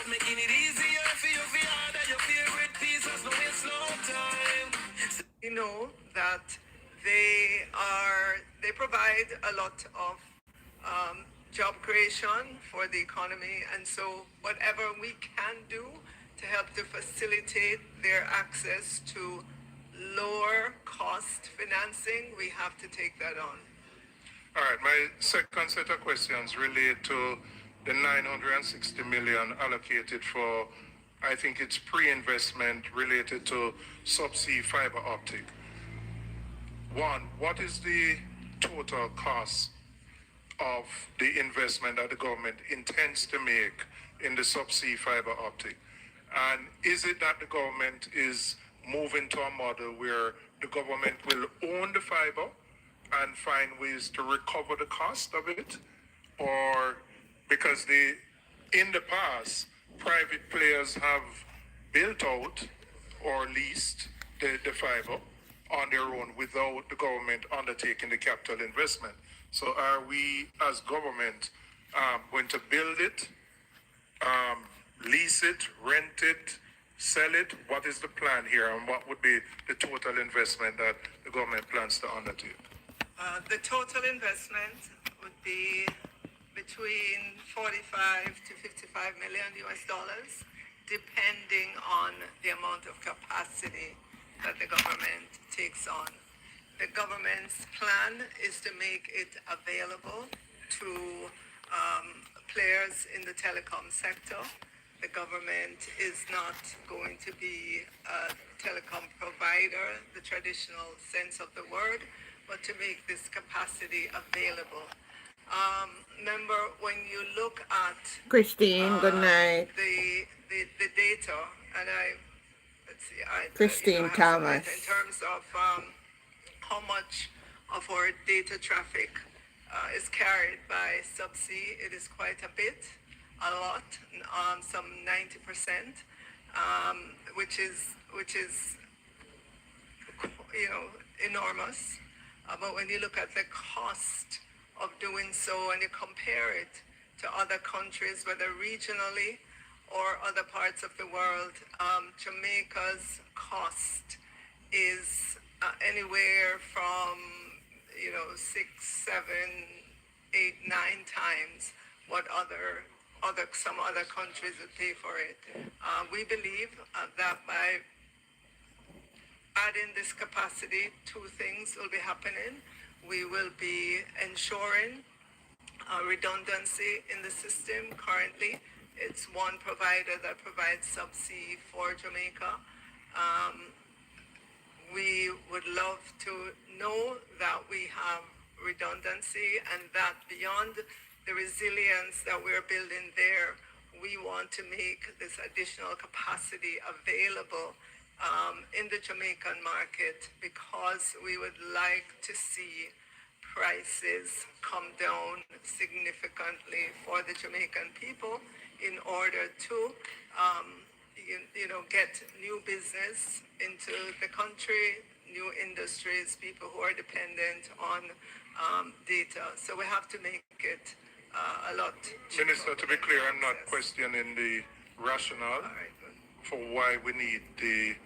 making it easier for you to order your favorite pizzas, no waste no time. You know that they provide a lot of job creation for the economy, and so whatever we can do to help to facilitate their access to lower cost financing, we have to take that on. All right, my second set of questions relate to the 960 million allocated for, I think it's pre-investment related to subsea fiber optic. One, what is the total cost of the investment that the government intends to make in the subsea fiber optic? And is it that the government is moving to a model where the government will own the fiber and find ways to recover the cost of it? Or because in the past, private players have built out or leased the fiber on their own without the government undertaking the capital investment. So are we as government going to build it, lease it, rent it, sell it? What is the plan here, and what would be the total investment that the government plans to undertake? The total investment would be between 45 to 55 million US dollars, depending on the amount of capacity that the government takes on. The government's plan is to make it available to players in the telecom sector. The government is not going to be a telecom provider, the traditional sense of the word, but to make this capacity available. Remember, when you look at Christine, good night. the data, and let's see, Christine have Thomas. in terms of how much of our data traffic is carried by subsea, it is quite a bit, a lot, some 90%, which is enormous. But when you look at the cost of doing so and you compare it to other countries, whether regionally or other parts of the world, Jamaica's cost is anywhere from 6, 7, 8, 9 times what some other countries would pay for it. We believe that by adding this capacity, two things will be happening. We will be ensuring redundancy in the system. Currently, it's one provider that provides subsea for Jamaica. We would love to know that we have redundancy, and that beyond the resilience that we're building there, we want to make this additional capacity available in the Jamaican market, because we would like to see prices come down significantly for the Jamaican people in order to get new business into the country, new industries, people who are dependent on data. So we have to make it a lot cheaper. Minister, to be clear, I'm not questioning the rationale for why we need the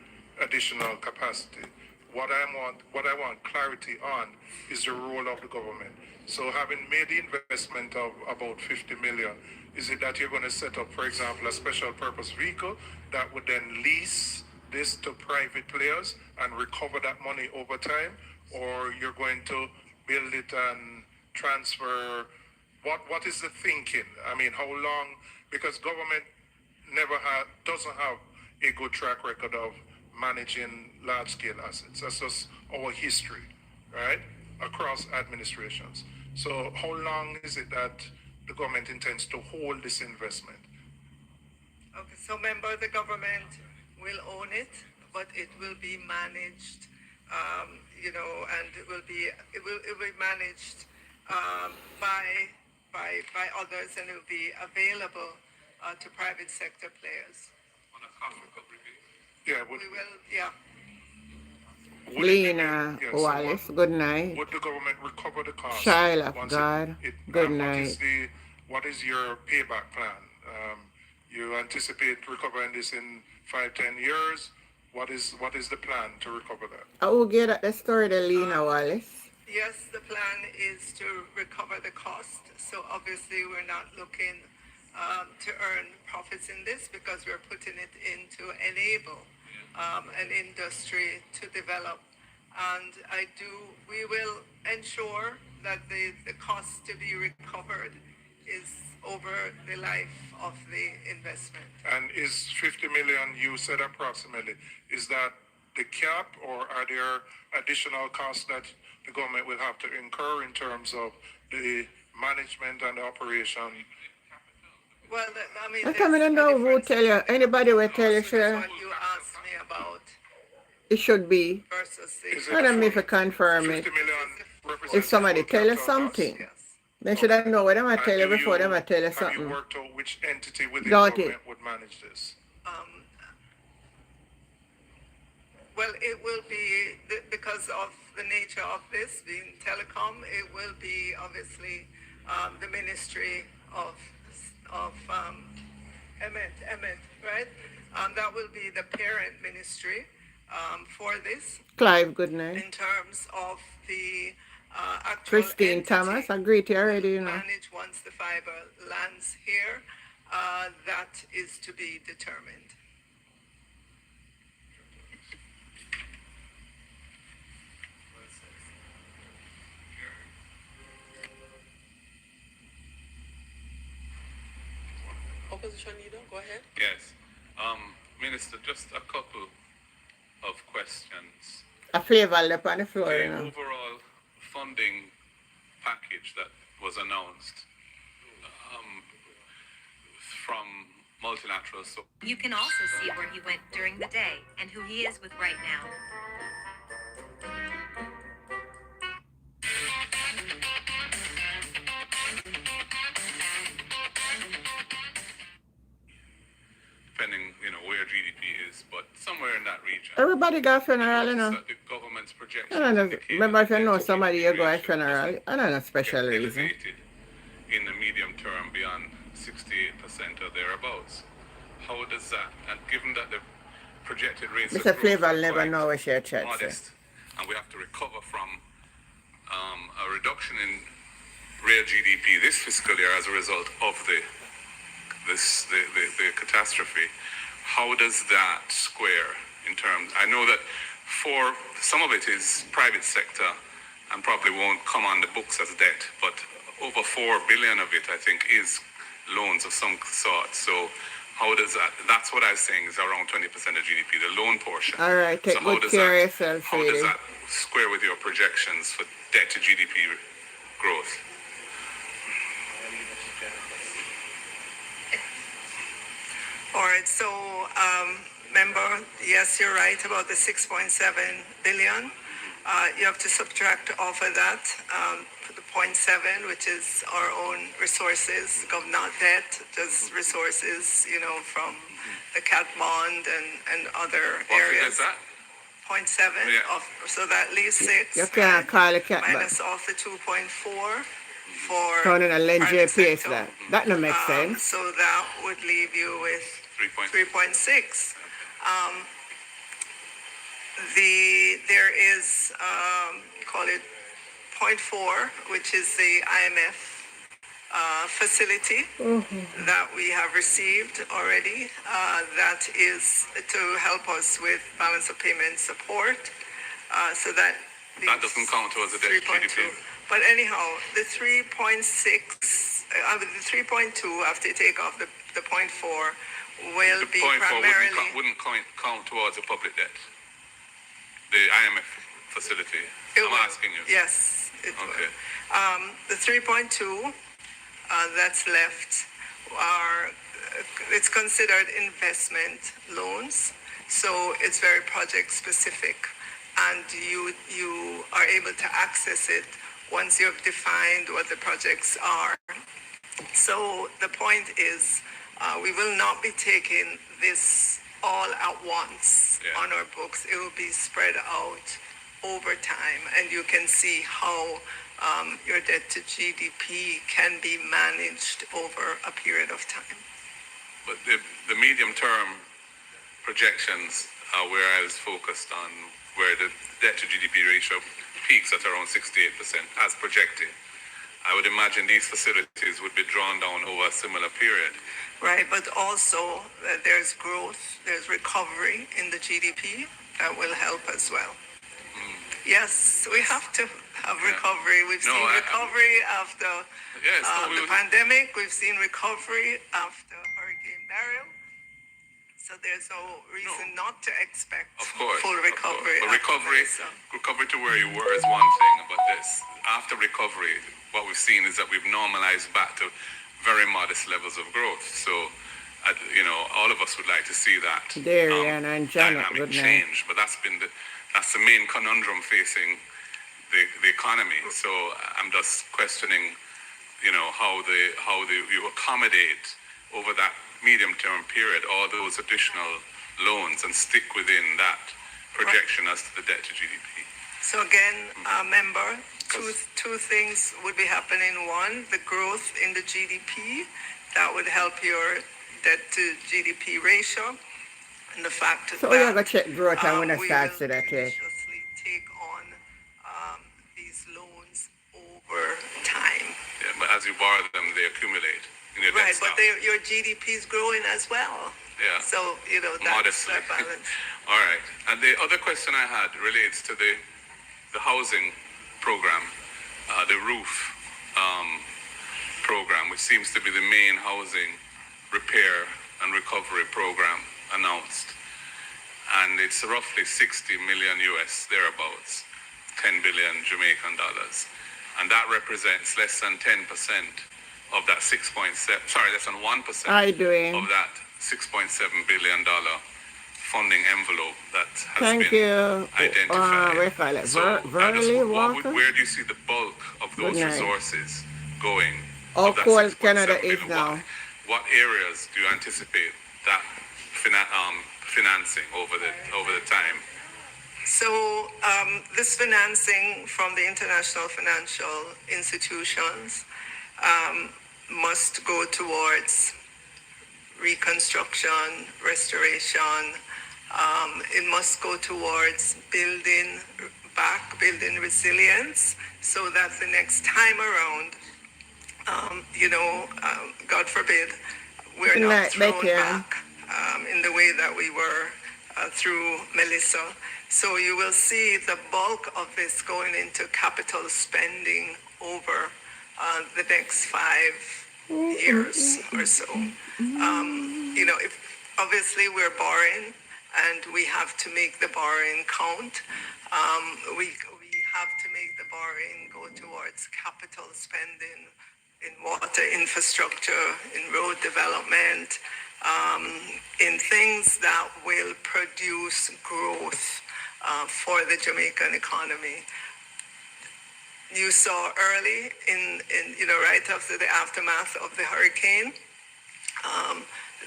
additional capacity. What I want clarity on is the role of the government. So having made the investment of about 50 million, is it that you're going to set up, for example, a special purpose vehicle that would then lease this to private players and recover that money over time? Or you're going to build it and transfer? What is the thinking? I mean, how long? Because government doesn't have a good track record of managing large-scale assets. That's just our history, right? Across administrations. So how long is it that the government intends to hold this investment? Okay, so remember, the government will own it, but it will be managed, and it will be managed by others, and it will be available to private sector players. On a conflict review. Yeah, we will, yeah. Lena Wallace, good night. Would the government recover the cost? Child of God, good night. What is your payback plan? You anticipate recovering this in 5, 10 years? What is the plan to recover that? I will get at the story the Lena Wallace. Yes, the plan is to recover the cost. So obviously, we're not looking to earn profits in this because we're putting it in to enable an industry to develop. And we will ensure that the cost to be recovered is over the life of the investment. And is 50 million, you said approximately, is that the cap, or are there additional costs that the government will have to incur in terms of the management and the operation? Well, I mean, I come in and know who tell you, anybody will tell you, so sure, what you asked me about it should be. versus Is the it I don't mean to confirm 50 it. million represents If somebody the full tell you capital cost? something, yes. they should have know what I'm going to And tell you do before them I tell you have you something. worked out which entity within Doubt it. government would manage this? Well, it will be because of the nature of this being telecom. It will be obviously the Ministry of Emmett, right? That will be the parent ministry for this. Clive, good night. In terms of the actual Christine entity Thomas, I greet you already, you know. manage once the fiber lands here, that is to be determined. Opposition leader, go ahead. Yes. Minister, just a couple of questions. A flavor left on the floor, The you know. overall funding package that was announced from multilateral, so You can also see where he went during the day and who he is with right now. depending, where GDP is, but somewhere in that region. Everybody got funeral, you know. So the government's projection. I don't know. Remember, if you know somebody, you go at funeral. I don't know special reason. Elevated in the medium term beyond 68% or thereabouts. How does that, and given that the projected rates of Mr. growth Flavor are never quite know what your chat modest, and we have to recover from a reduction in real GDP this fiscal year as a result of the catastrophe. How does that square in terms? I know that for some of it is private sector and probably won't come on the books as debt, but over 4 billion of it, I think, is loans of some sort. So how does that? That's what I was saying is around 20% of GDP, the loan portion. All right, take how good does care that, of yourself, How does really. that square with your projections for debt to GDP growth? All right, so remember, yes, you're right about the 6.7 billion. You have to subtract off of that the 0.7, which is our own resources, not debt, just resources, from the cat bond and other What areas. is that? 0.7 Yeah. so that leaves 6. You can't call the cat back. Minus off the 2.4 for Turning a lend private pace sector. that no make sense. So that would leave you with 3.6. There is call it 0.4, which is the IMF facility that we have received already. That is to help us with balance of payment support. So that doesn't count towards the debt to 3.2. GDP. But anyhow, the 3.6, the 3.2 after you take off the 0.4 will be 0.4 primarily. wouldn't count towards the public debt. The IMF facility. It I'm will. asking you. Yes, it Okay. will. The 3.2 that's left are it's considered investment loans, so it's very project specific, and you are able to access it once you've defined what the projects are. So the point is, we will not be taking this all at once on our books. It will be spread out over time, and you can see how your debt to GDP can be managed over a period of time. But the medium-term projections, where I was focused on where the debt to GDP ratio peaks at around 68% as projected. I would imagine these facilities would be drawn down over a similar period. Right, but also there's growth, there's recovery in the GDP that will help as well. Yes, we have to have recovery. We've seen recovery after the pandemic. We've seen recovery after Hurricane Beryl. So there's no reason not to expect full recovery. But recovery to where you were is one thing, but this after recovery, what we've seen is that we've normalized back to very modest levels of growth. So, all of us would like to see that Darian and Janet, dynamic change. But that's the main conundrum facing the economy. So I'm just questioning, how you accommodate over that medium-term period all those additional loans and stick within that projection as to the debt to GDP. So again, member, two things would be happening. One, the growth in the GDP that would help your debt to GDP ratio, and the fact so that you're going to check growth and when I we start will to that case. judiciously take on these loans over time. Yeah, but as you borrow them, they accumulate in your debt Right, but stock. your GDP is growing as well. Yeah. So, that's Modestly. that balance. All right. And the other question I had relates to the housing program, the roof program, which seems to be the main housing repair and recovery program announced. And it's roughly 60 million US, thereabouts, 10 billion Jamaican dollars. And that represents less than 10% of that less than 1% How you doing? of that $6.7 billion funding envelope that has Thank been you. identified. What do you call it? So, Verily Walker? where do you see the bulk of those Good night. resources going? How of that cold 6.7 Canada is billion? now? What areas do you anticipate that financing over the time? So this financing from the international financial institutions must go towards reconstruction, restoration. It must go towards building resilience, so that the next time around, God forbid, we're Good not night, thrown Becky. back in the way that we were through Melissa. So you will see the bulk of this going into capital spending over the next 5 years or so. If obviously we're borrowing and we have to make the borrowing count, we have to make the borrowing go towards capital spending in water infrastructure, in road development, in things that will produce growth for the Jamaican economy. You saw early in right after the aftermath of the hurricane,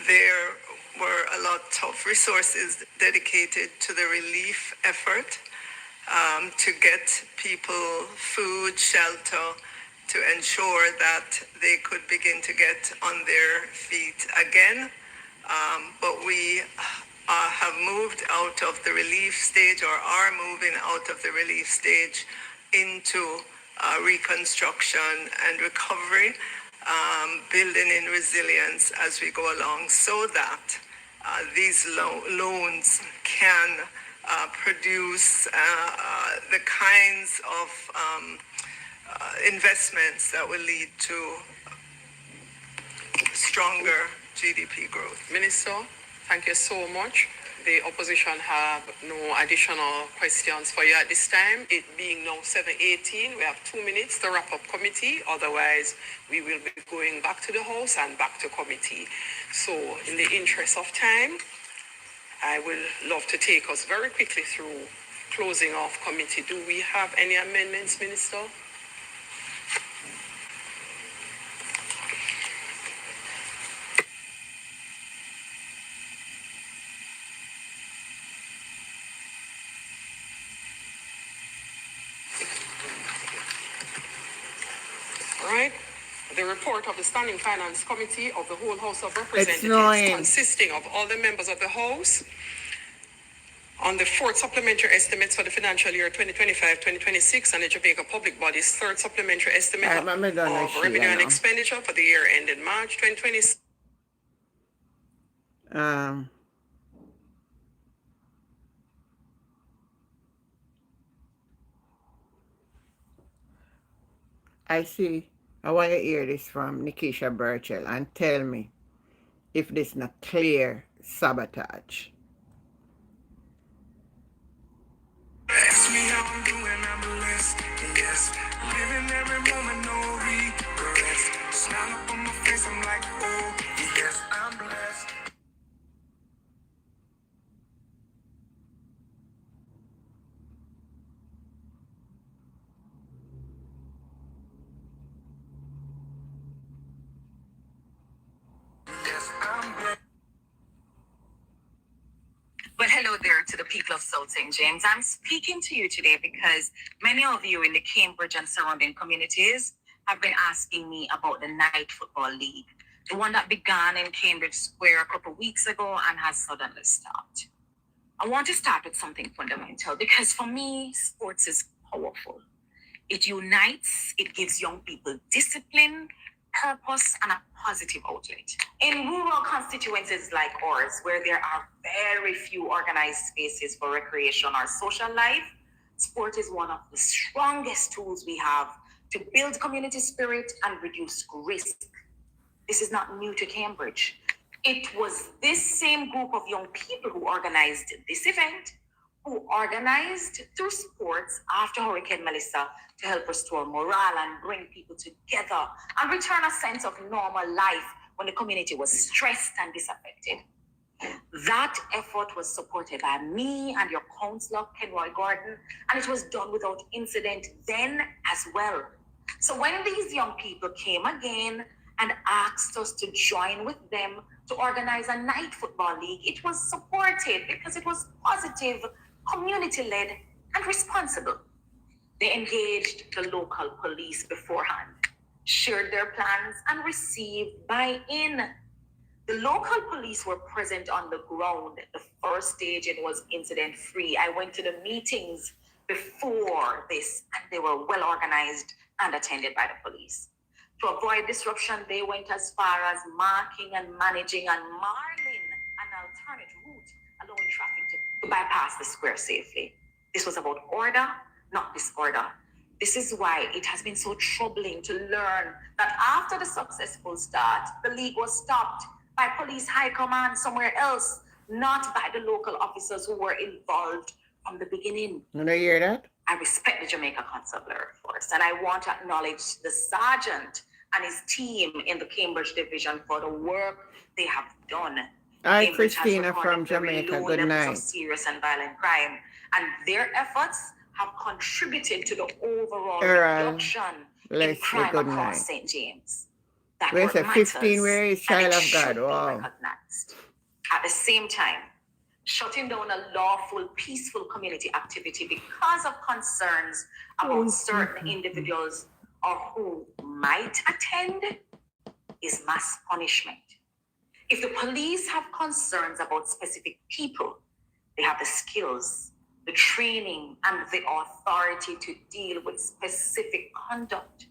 there were a lot of resources dedicated to the relief effort, to get people food, shelter, to ensure that they could begin to get on their feet again. But we have moved out of the relief stage, or are moving out of the relief stage into reconstruction and recovery, building in resilience as we go along, so that these loans can produce the kinds of investments that will lead to stronger GDP growth. Minister, thank you so much. The opposition have no additional questions for you at this time. It being now 7:18, we have 2 minutes to wrap up committee. Otherwise, we will be going back to the House and back to committee. So in the interest of time, I will love to take us very quickly through closing off committee. Do we have any amendments, Minister? All right. The report of the Standing Finance Committee of the whole House of It's Representatives, snowing. consisting of all the members of the House, on the fourth supplementary estimates for the financial year 2025-2026 and the Jamaica Public Body's third supplementary estimate Alright, I'm done with of Sheila revenue and now. expenditure for the year ended March 2026. I see. I want to hear this from Nikisha Burchell and tell me if this not clear sabotage. Ask me how I'm doing, I'm blessed. Yes, living every moment, no regrets. Smile up on my face, I'm like, oh, yes, I'm blessed. Yes, I'm blessed. Well, hello there to the people of South St. James. I'm speaking to you today because many of you in the Cambridge and surrounding communities have been asking me about the Night Football League, the one that began in Cambridge Square a couple of weeks ago and has suddenly stopped. I want to start with something fundamental because for me, sports is powerful. It unites, it gives young people discipline, purpose, and a positive outlet. In rural constituencies like ours, where there are very few organized spaces for recreation or social life, sport is one of the strongest tools we have to build community spirit and reduce risk. This is not new to Cambridge. It was this same group of young people who organized this event, who organized through sports after Hurricane Melissa to help restore morale and bring people together and return a sense of normal life when the community was stressed and disaffected. That effort was supported by me and your councillor, Kenroy Gordon, and it was done without incident then as well. So when these young people came again and asked us to join with them to organize a night football league, it was supported because it was positive, community-led, and responsible. They engaged the local police beforehand, shared their plans, and received buy-in. The local police were present on the ground. The first stage it was incident-free. I went to the meetings before this, and they were well organized and attended by the police. To avoid disruption, they went as far as marking and managing and marling an alternate route, allowing traffic to bypass the square safely. This was about order, not disorder. This is why it has been so troubling to learn that after the successful start, the league was stopped by police high command somewhere else, not by the local officers who were involved from the beginning. You know, hear that? I respect the Jamaica Consular Force, and I want to acknowledge the sergeant and his team in the Cambridge Division for the work they have done. Hi, Cambridge has Christina recorded from very Jamaica. low Good levels night. of serious and violent crime, and their efforts have contributed to the overall Earl, reduction in Leslie, crime good across night. St. James. That Where's work the 15? matters, Where is and Child it of should God? be Wow. recognized. At the same time, shutting down a lawful, peaceful community activity because of concerns about certain individuals or who might attend is mass punishment. If the police have concerns about specific people, they have the skills, the training, and the authority to deal with specific conduct.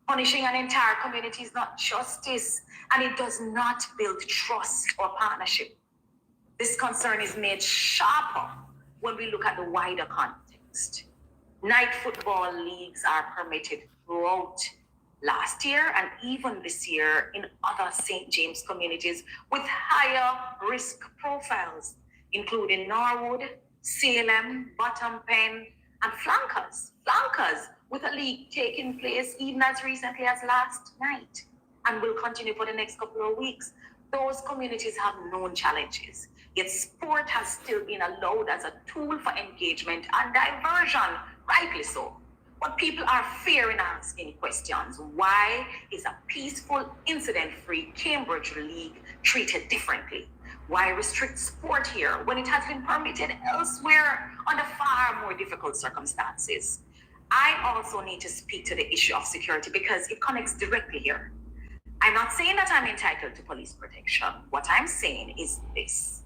Punishing an entire community is not justice, and it does not build trust or partnership. This concern is made sharper when we look at the wider context. Night football leagues are permitted throughout last year and even this year in other St. James communities with higher risk profiles, including Norwood, Salem, Bottom Pen, and Flankers. Flankers, with a league taking place even as recently as last night and will continue for the next couple of weeks. Those communities have known challenges, yet sport has still been allowed as a tool for engagement and diversion, rightly so. But people are fearing asking questions. Why is a peaceful, incident-free Cambridge league treated differently? Why restrict sport here when it has been permitted elsewhere under far more difficult circumstances? I also need to speak to the issue of security because it connects directly here. I'm not saying that I'm entitled to police protection. What I'm saying is this.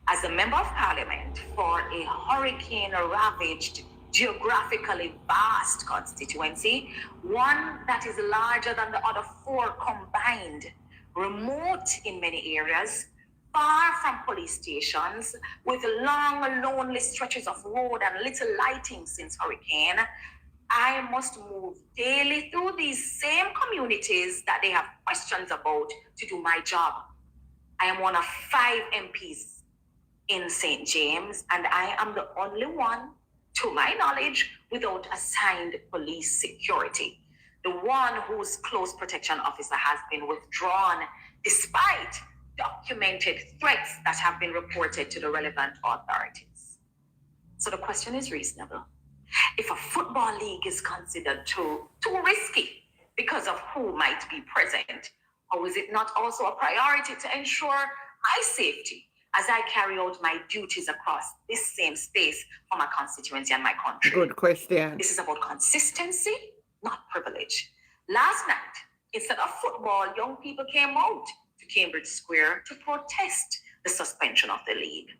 As a member of parliament for a hurricane-ravaged, geographically vast constituency, one that is larger than the other four combined, remote in many areas, far from police stations, with long, lonely stretches of road and little lighting since hurricane, I must move daily through these same communities that they have questions about to do my job. I am one of 5 MPs in St. James, and I am the only one, to my knowledge, without assigned police security. The one whose close protection officer has been withdrawn despite documented threats that have been reported to the relevant authorities. So the question is reasonable. If a football league is considered too risky because of who might be present, or is it not also a priority to ensure my safety as I carry out my duties across this same space for my constituency and my country? Good question. This is about consistency, not privilege. Last night, instead of football, young people came out to Cambridge Square to protest the suspension of the league.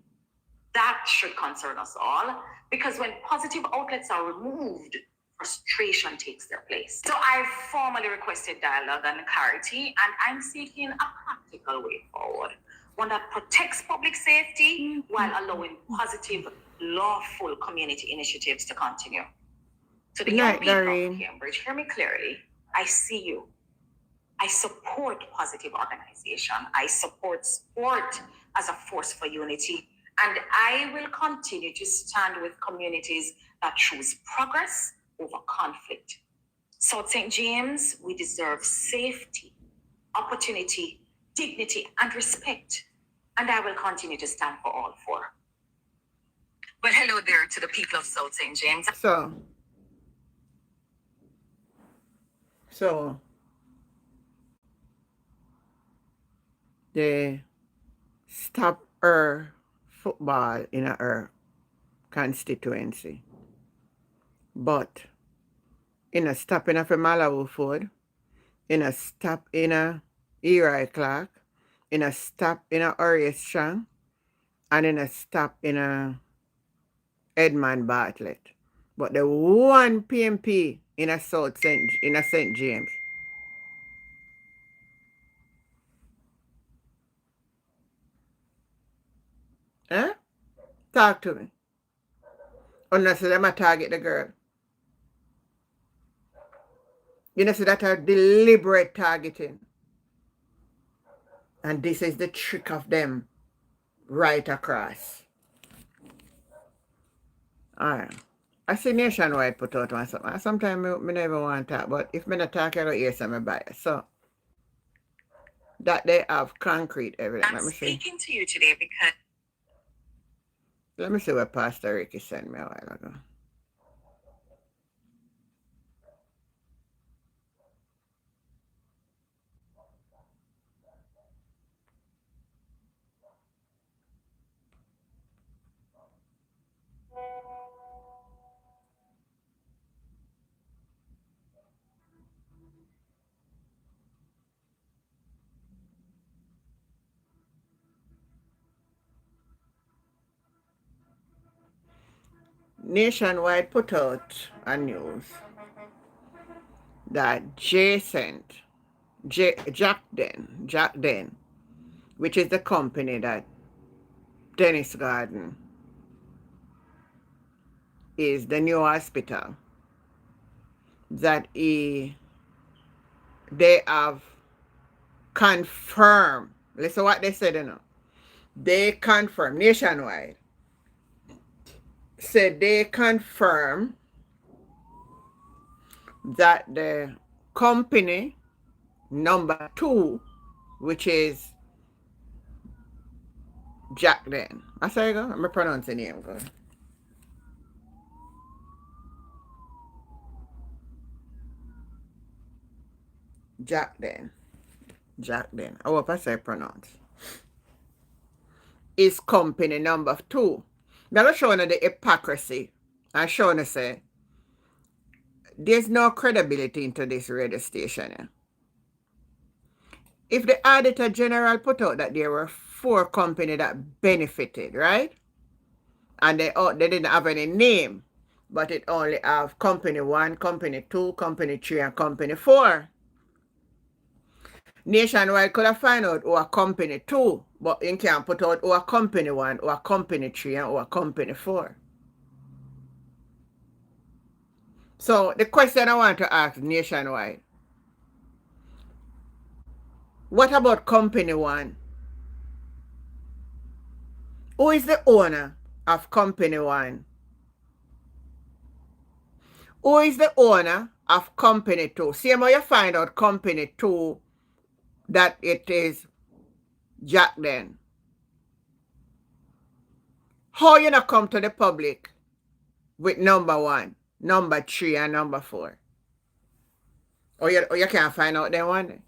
That should concern us all, because when positive outlets are removed, frustration takes their place. So I formally requested dialogue and clarity, and I'm seeking a practical way forward, one that protects public safety while allowing positive, lawful community initiatives to continue. So the young people of Cambridge, hear me clearly. I see you. I support positive organization. I support sport as a force for unity. And I will continue to stand with communities that choose progress over conflict. South St. James, we deserve safety, opportunity, dignity, and respect. And I will continue to stand for all 4. But hello there to the people of South St. James. So they stop her football in her constituency, but in a stop in a Malawi Ford, in a stop in a Eli Clark, in a stop in a Orius Strong, and in a stop in a Edmund Bartlett. But the one PMP in a St. James. Eh? Talk to me. Unless them a target the girl. You know, so that are deliberate targeting. And this is the trick of them right across. Alright. I see Nationwide put out one something. Sometimes I never want to talk, but if I not talk, I don't hear some bias. So that they have concrete evidence. I'm speaking to you today because... Let me see what Pastor Ricky sent me a while ago. Nationwide put out a news that Jack Den, which is the company that Dennis Garden is the new hospital, that they have confirmed, listen what they said, they confirmed, Nationwide said they confirm that the company number 2, which is Jack Den. I say go, I'm pronouncing the name good. Jack Den. I hope I say pronounce. Is company number 2. Now showing the hypocrisy and showing say there's no credibility into this radio station. if the Auditor General put out that there were 4 companies that benefited, right? And they didn't have any name, but it only have company 1, company 2, company 3, and company 4. Nationwide could have find out who a company 2, but you can't put out who a company 1, who a company 3, and who a company 4. So the question I want to ask Nationwide, what about company 1? Who is the owner of company 1? Who is the owner of company 2? See how you find out company 2 that it is Jack then. How you not come to the public with number 1, number 3, and number 4? Or you can't find out them one?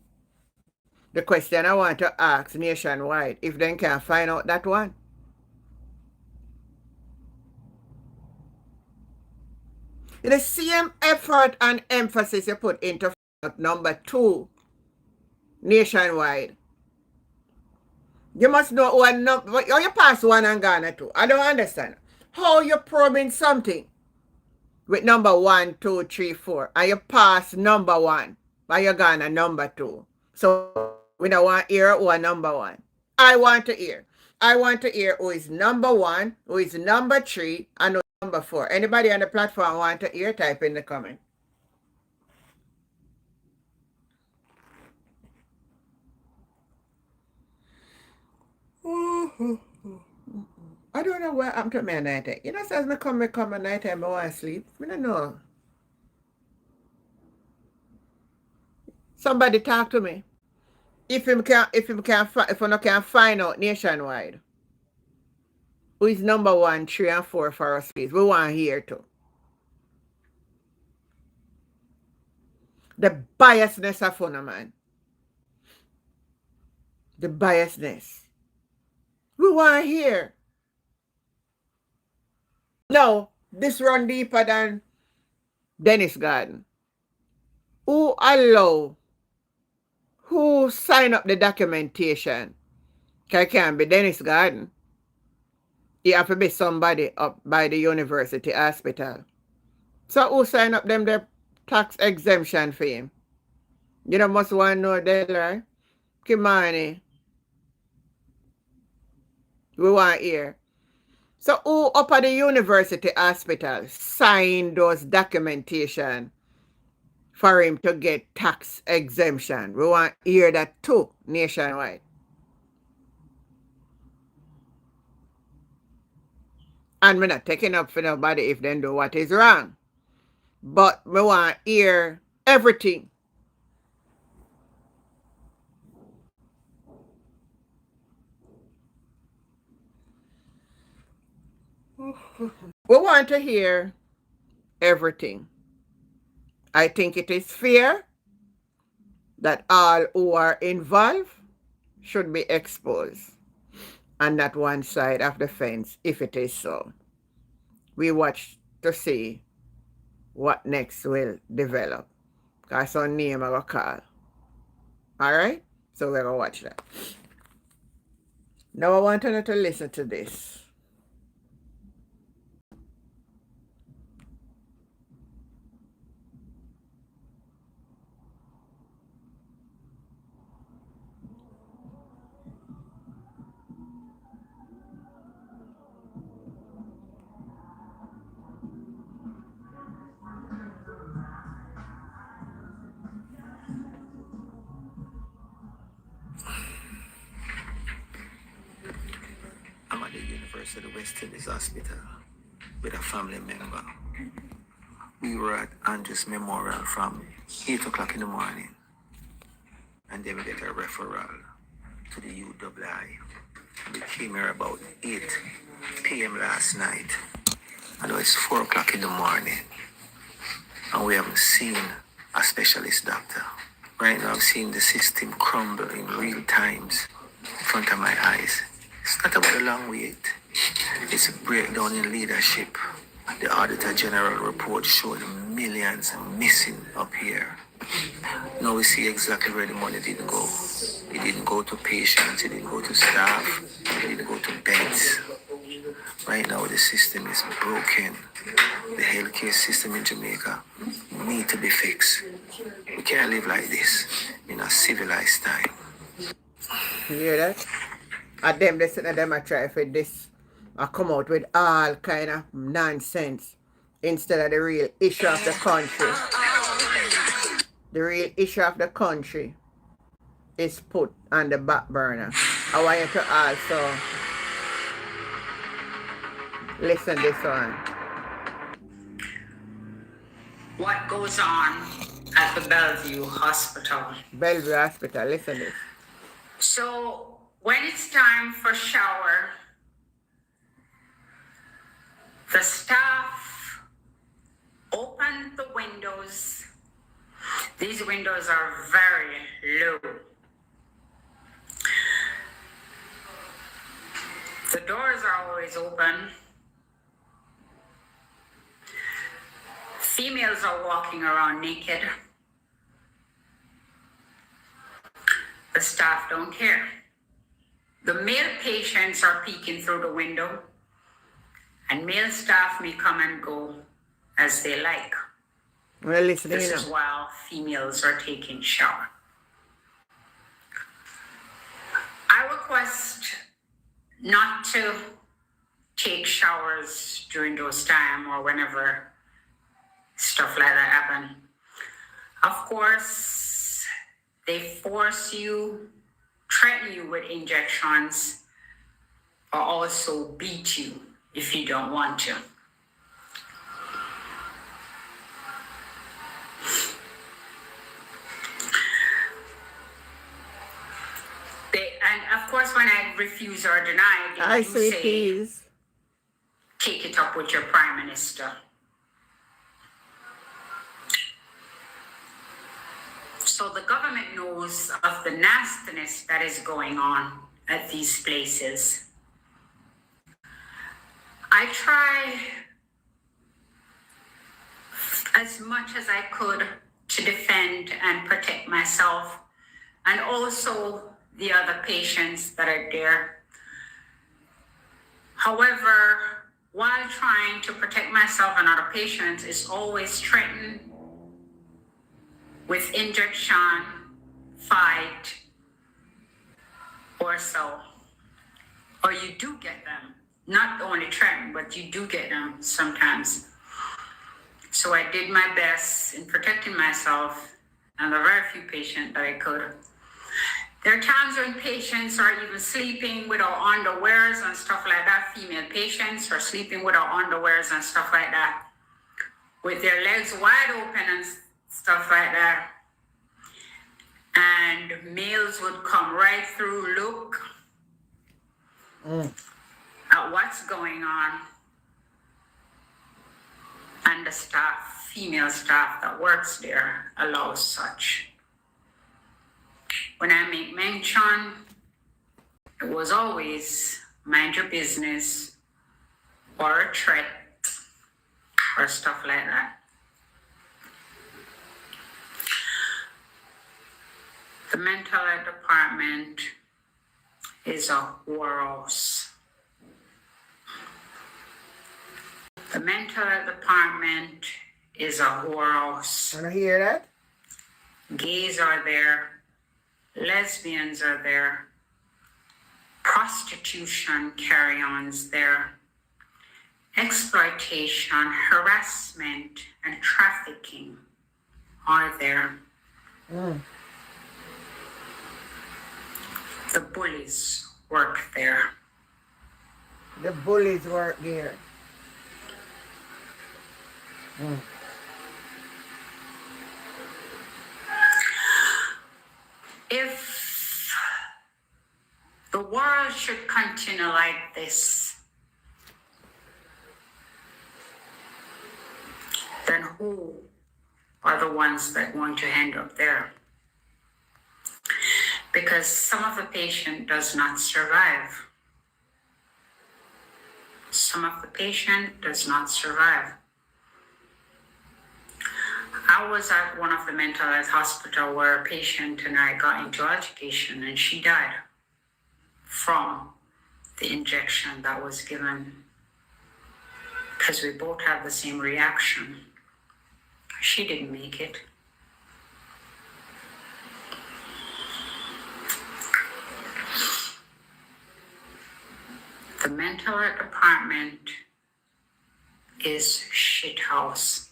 The question I want to ask Nationwide, if they can find out that one. The same effort and emphasis you put into number 2 Nationwide. You must know what number, how you pass 1 and Ghana 2. I don't understand. How you probing something with number 1, 2, 3, 4, and you pass number 1, but you Ghana number 2. So we don't want to hear who are number 1. I want to hear. I want to hear who is number 1, who is number 3, and who is number 4. Anybody on the platform want to hear? Type in the comment. I don't know what happened to me at night. You know, says me come at night time, I want to sleep. I don't know. Somebody talk to me. If you can find out Nationwide, who is number 1, 3, and 4 for us, please. We want to hear too. The biasness of fun, man. The biasness. We want to hear. No, this run deeper than Dennis Garden. Who sign up the documentation? It can't be Dennis Garden. It have to be somebody up by the university hospital. So who sign up them the tax exemption for him? You know, must want to know that, right? Kimani. We want to hear. So who up at the university hospital signed those documentation for him to get tax exemption? We want to hear that too, Nationwide. And we're not taking up for nobody if they do what is wrong. But we want to hear everything. We want to hear everything. I think it is fair that all who are involved should be exposed on that one side of the fence, if it is so. We watch to see what next will develop. Because some name I will call. Alright? So we're going to watch that. Now I want you to listen to this. I'm at the University of West Indies Hospital with a family member. We were at Andrews Memorial from 8 o'clock in the morning. And then we get a referral to the UWI. We came here about 8 p.m. last night. And it's 4 o'clock in the morning. And we haven't seen a specialist doctor. Right now I'm seeing the system crumble in real times in front of my eyes. It's not about a long wait. It's a breakdown in leadership. The Auditor General report showing millions missing up here. Now we see exactly where the money didn't go. It didn't go to patients, it didn't go to staff, it didn't go to beds. Right now the system is broken. The healthcare system in Jamaica need to be fixed. We can't live like this in a civilized time. You hear that? And them, listen to them, I try for this. I come out with all kind of nonsense instead of the real issue of the country. The real issue of the country is put on the back burner. I want you to also listen this one. What goes on at the Bellevue Hospital? Bellevue Hospital, listen this. So when it's time for shower, the staff open the windows. These windows are very low. The doors are always open. Females are walking around naked. The staff don't care. The male patients are peeking through the window, and male staff may come and go as they like. Well, listen, This you is know. while females are taking shower. I request not to take showers during those time or whenever stuff like that happen. Of course, they force you, threaten you with injections, or also beat you if you don't want to. And of course, when I refuse or deny, they I do say say, please. take it up with your prime minister. So the government knows of the nastiness that is going on at these places. I try as much as I could to defend and protect myself and also the other patients that are there. However, while trying to protect myself and other patients, is always threatened with injection, fight, or so. Or you do get them. Not only threatened, but you do get them sometimes. So I did my best in protecting myself and the very few patients that I could. There are times when patients are even sleeping without underwears and stuff like that. Female patients are sleeping without underwears and stuff like that, with their legs wide open and stuff like that. And males would come right through, look at what's going on. And the staff, female staff that works there, allows such. When I make mention, it was always mind your business or a threat or stuff like that. The mental health department is a whorehouse. The mental health department is a whorehouse. Wanna hear that? Gays are there. Lesbians are there. Prostitution carry-ons there. Exploitation, harassment, and trafficking are there. The bullies work there. The bullies work there. If the world should continue like this, then who are the ones that want to end up there? Because some of the patient does not survive. Some of the patient does not survive. I was at one of the mental health hospital where a patient and I got into altercation and she died from the injection that was given because we both had the same reaction. She didn't make it. The mental health department is shit house.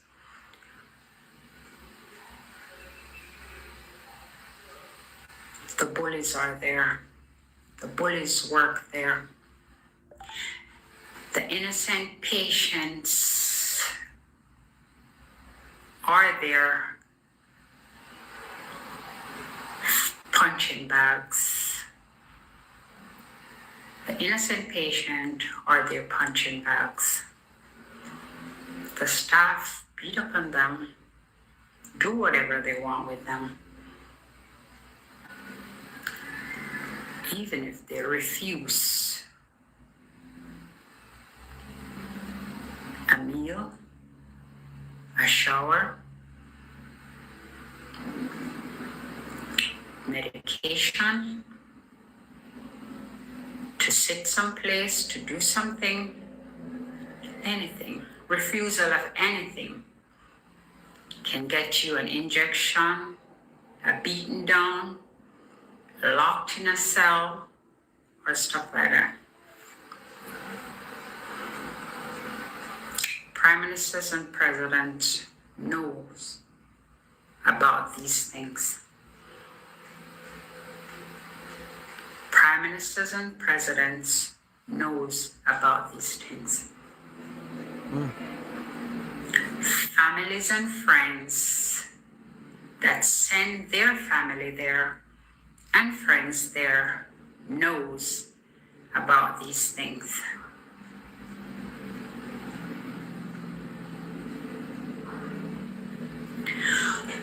The bullies are there. The bullies work there. The innocent patients are there punching bags. The innocent patient are there punching bags. The staff beat up on them, do whatever they want with them. Even if they refuse a meal, a shower, medication, to sit someplace, to do something, anything, refusal of anything can get you an injection, a beaten down, locked in a cell, or stuff like that. Prime ministers and presidents knows about these things. Prime ministers and presidents knows about these things. Families and friends that send their family there and friends there knows about these things.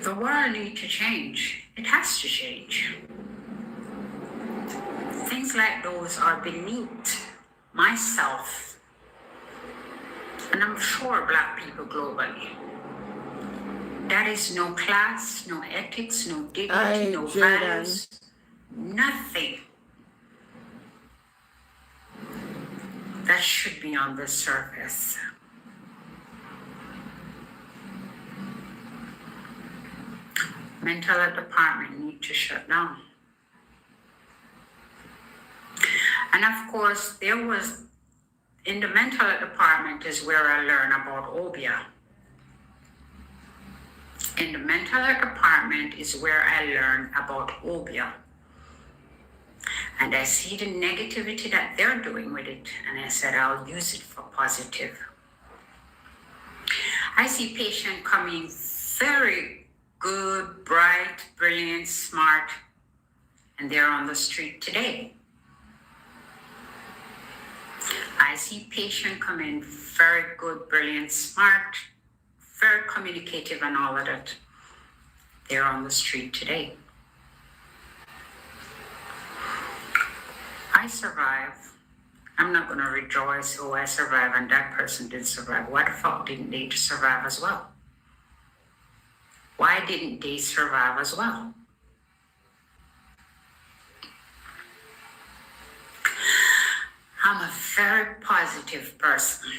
The world needs to change. It has to change. Things like those are beneath myself, and I'm sure Black people globally. That is no class, no ethics, no dignity, no values, nothing that should be on the surface. Mental health department need to shut down. And of course, there was, in the mental health department is where I learned about obia. In the mental health department is where I learned about obia. And I see the negativity that they're doing with it. And I said, I'll use it for positive. I see patients coming very good, bright, brilliant, smart, and they're on the street today. I see patients come in very good, brilliant, smart, very communicative and all of that. They're on the street today. I survive. I'm not going to rejoice, oh, I survived and that person didn't survive. Why the fuck didn't they survive as well? Why didn't they survive as well? I'm a very positive person.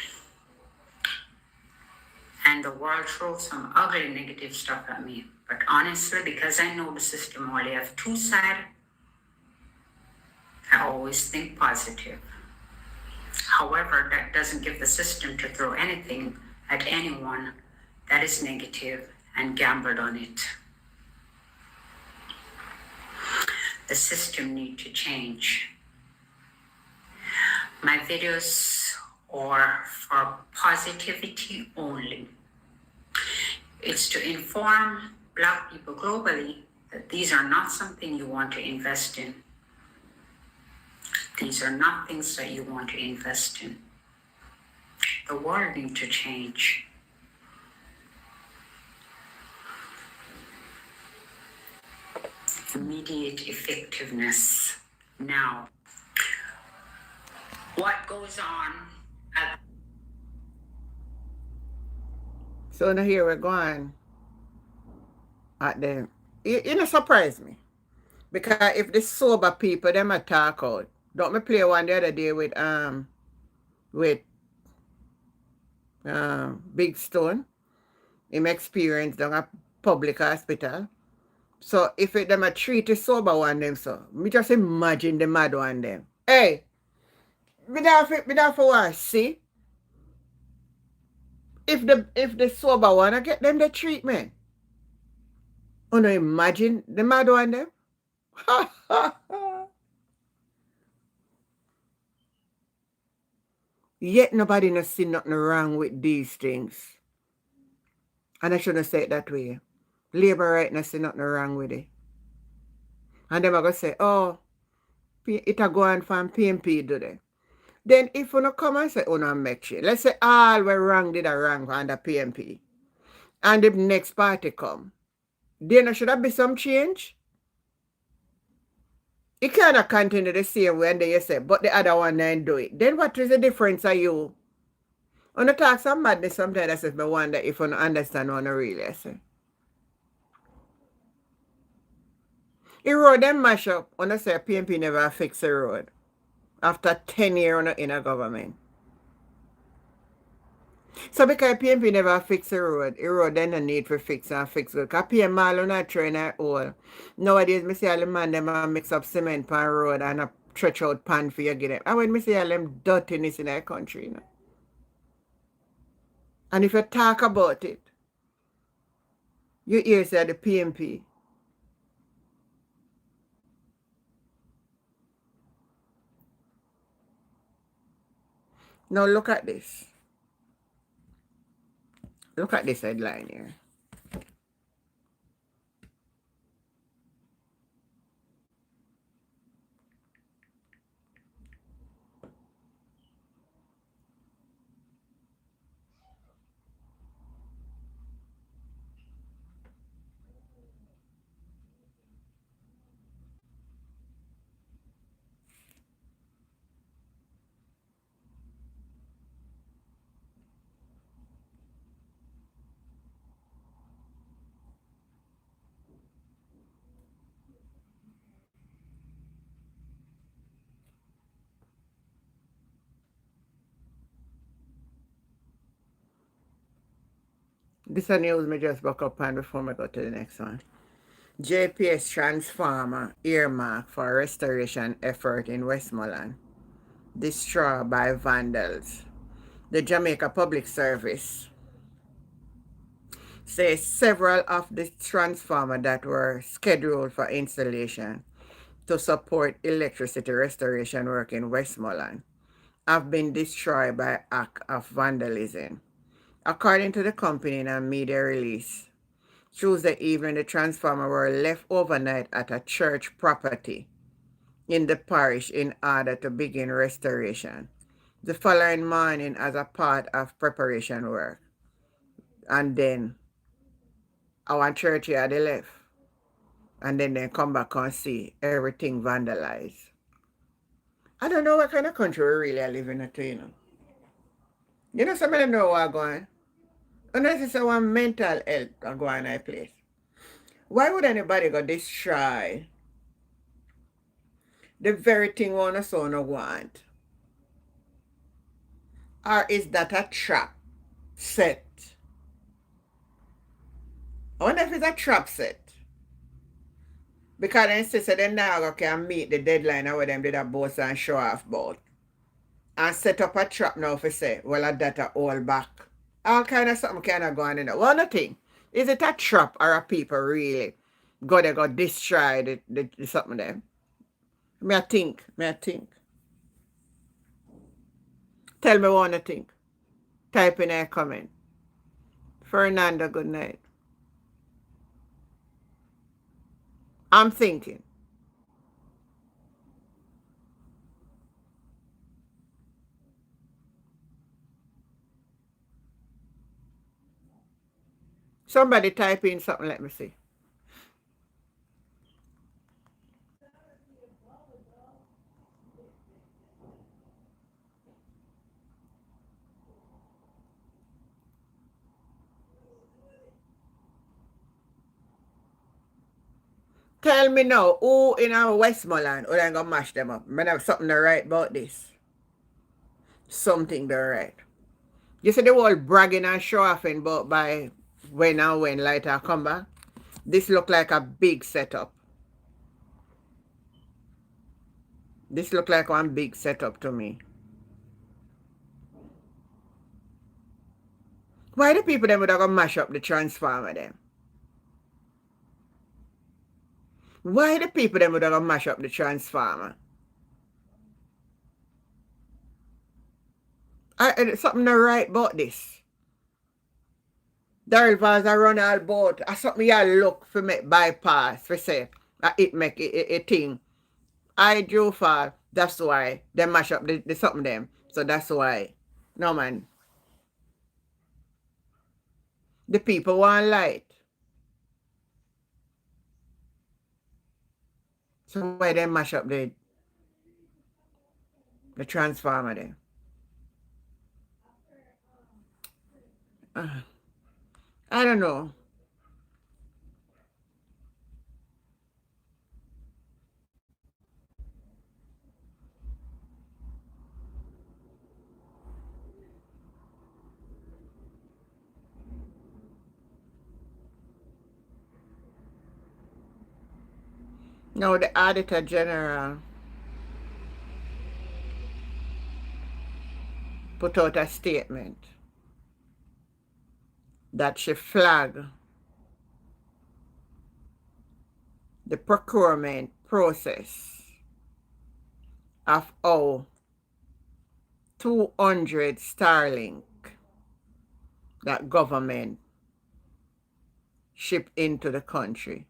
And the world throws some ugly negative stuff at me. But honestly, because I know the system only has two sides, I always think positive. However, that doesn't give the system to throw anything at anyone that is negative and gambled on it. The system needs to change. My videos are for positivity only. It's to inform Black people globally that these are not something you want to invest in. These are not things that you want to invest in. The world needs to change. Immediate effectiveness now. What goes on So now here we're going. at the you know surprise me. Because if the sober people them a talk out. Don't me play one the other day with Big Stone. Him experience down a public hospital. So if it them a treat the sober one them so, me just imagine the mad one them. Hey, me not for what see? If the sober one I get them the treatment. Oh no, imagine the mad one them. Yet nobody no see nothing wrong with these things. And I shouldn't say it that way. Labor right now see nothing wrong with it. And them are gonna say, oh, it a go on from PMP do they? Then if you no come and say, oh no make shit. Let's say all we wrong did a wrong under PMP. And the next party come. Then should there be some change? You cannot continue the same way and then you say, but the other one didn't do it. Then what is the difference of you? On the talk some madness sometimes I say, I wonder if you don't understand what I really say. The road them mash up. When I say PMP never fix the road. After 10 years in a government. So because PMP never fix the road then no need for fix and fix good. Because PM all on a train at all. Nowadays, I see all the man them a mix up cement pan road and a stretch out pan for you get them. And when I see all them dirtiness in our country, you know. And if you talk about it, you hear say the PMP. Now look at this. Look at this headline here. This is news me just buck up on before I go to the next one. JPS transformer earmark for restoration effort in Westmoreland. Destroyed by vandals. The Jamaica Public Service says several of the transformers that were scheduled for installation to support electricity restoration work in Westmoreland have been destroyed by act of vandalism. According to the company in a media release, Tuesday evening the transformers were left overnight at a church property in the parish in order to begin restoration the following morning as a part of preparation work. And then our church here they left. And then they come back and see everything vandalized. I don't know what kind of country we really are living in, you know. You know, some of them know what going. Unless it's our mental health are going in a place. Why would anybody go destroy the very thing one son want? Or is that a trap set? I wonder if it's a trap set. Because they say they now can meet the deadline of what them did a boast and show off about. And set up a trap now for say, well, that a all back. All kind of something kind of going in there. One thing, is it a trap or a people really go there go destroy the something there? May I think. Tell me one thing. Type in a comment. Fernando, good night. I'm thinking. Somebody type in something, let me see. Tell me now, who in our Westmoreland who ain't gonna mash them up? I have something to write about this. Something to write. You see the whole bragging and show offing about by when and when later come back? This look like a big setup. This look like one big setup to me. Why the people them would have gonna mash up the transformer them? Why the people them would have gonna mash up the transformer? Something to write about this. Daryl Vaz a run all boat. Something you look for make bypass for say it make a thing. I drew for that's why they mash up the something them. So that's why. No man. The people want light. So why they mash up the transformer then? I don't know. No, the Auditor General put out a statement that she flagged the procurement process of how 200 Starlink that government shipped into the country.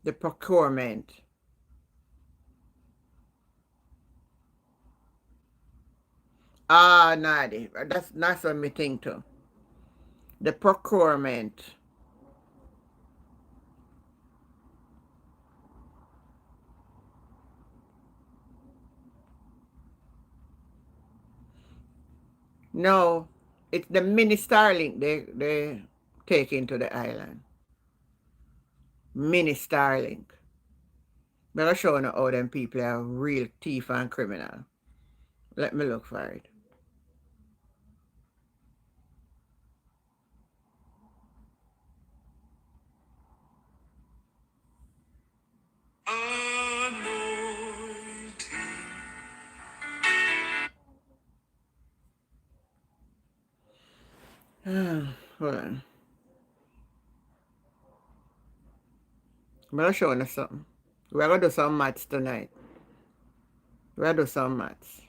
The procurement. Nadi. That's what me think too. The procurement. No, it's the mini Starlink they take into the island. Mini Starlink. But I'll show you how them people are real thief and criminal. Let me look for it. Hold on. I'm going to show you something. We're going to do some maths tonight. We're going to do some maths.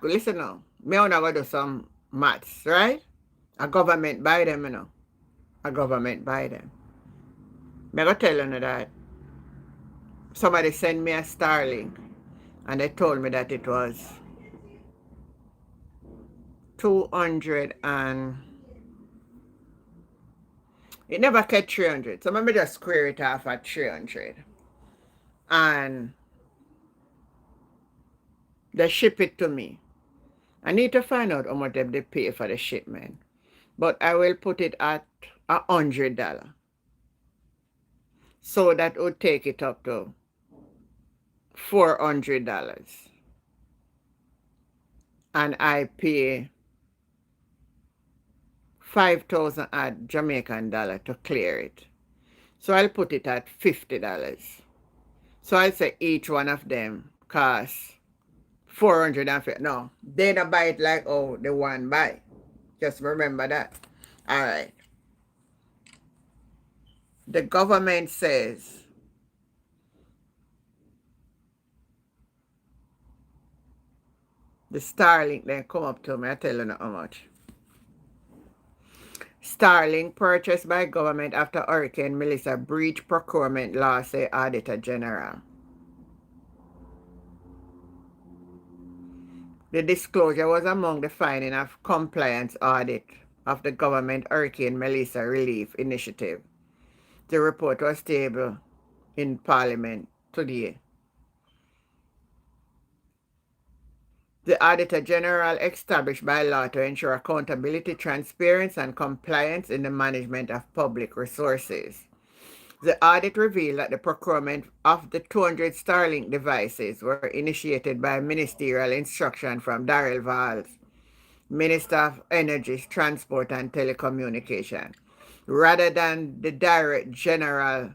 Listen now. Me wanna go do some maths, right? A government buy them, you know. A government buy them. Me go tell you that somebody sent me a Starlink and they told me that it was 200 and it never get 300. So maybe just square it off at 300. And they ship it to me. I need to find out how much they pay for the shipment. But I will put it at $100. So that would take it up to $400. And I pay 5,000 odd Jamaican dollar to clear it. So I'll put it at $50. So I'll say each one of them costs 450. No, they don't buy it like oh the one buy. Just remember that. All right. The government says the Starlink then come up to me. I tell you how much. Starlink purchased by government after Hurricane Melissa breach procurement law, say Auditor General. The disclosure was among the finding of compliance audit of the government Hurricane Melissa Relief Initiative. The report was tabled in Parliament today. The Auditor General established by law to ensure accountability, transparency, and compliance in the management of public resources. The audit revealed that the procurement of the 200 Starlink devices were initiated by ministerial instruction from Darrell Valls, Minister of Energy, Transport, and Telecommunication, rather than the Director General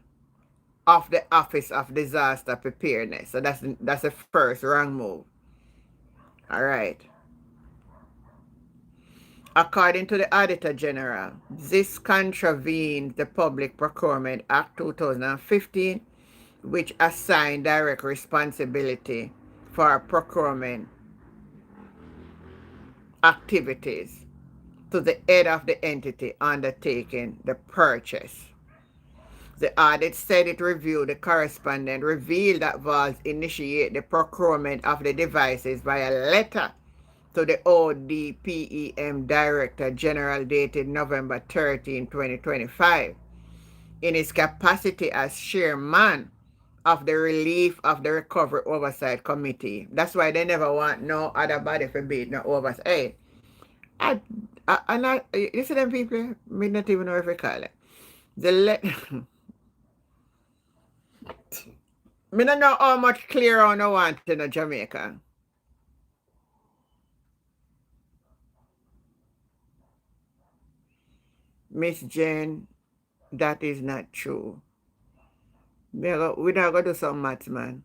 of the Office of Disaster Preparedness. So that's the first wrong move. All right. According to the Auditor General, this contravenes the Public Procurement Act 2015, which assigned direct responsibility for procurement activities to the head of the entity undertaking the purchase. The audit said it reviewed the correspondence, revealed that Valls initiate the procurement of the devices via letter to the ODPEM Director General dated November 13, 2025, in his capacity as chairman of the Relief of the Recovery Oversight Committee. That's why they never want no other body for being no oversight. Hey, you see them people? Me not even know if we call it. Me don't know how much clear on I want in Jamaica. Miss Jane, that is not true. We're not going to do some maths, man.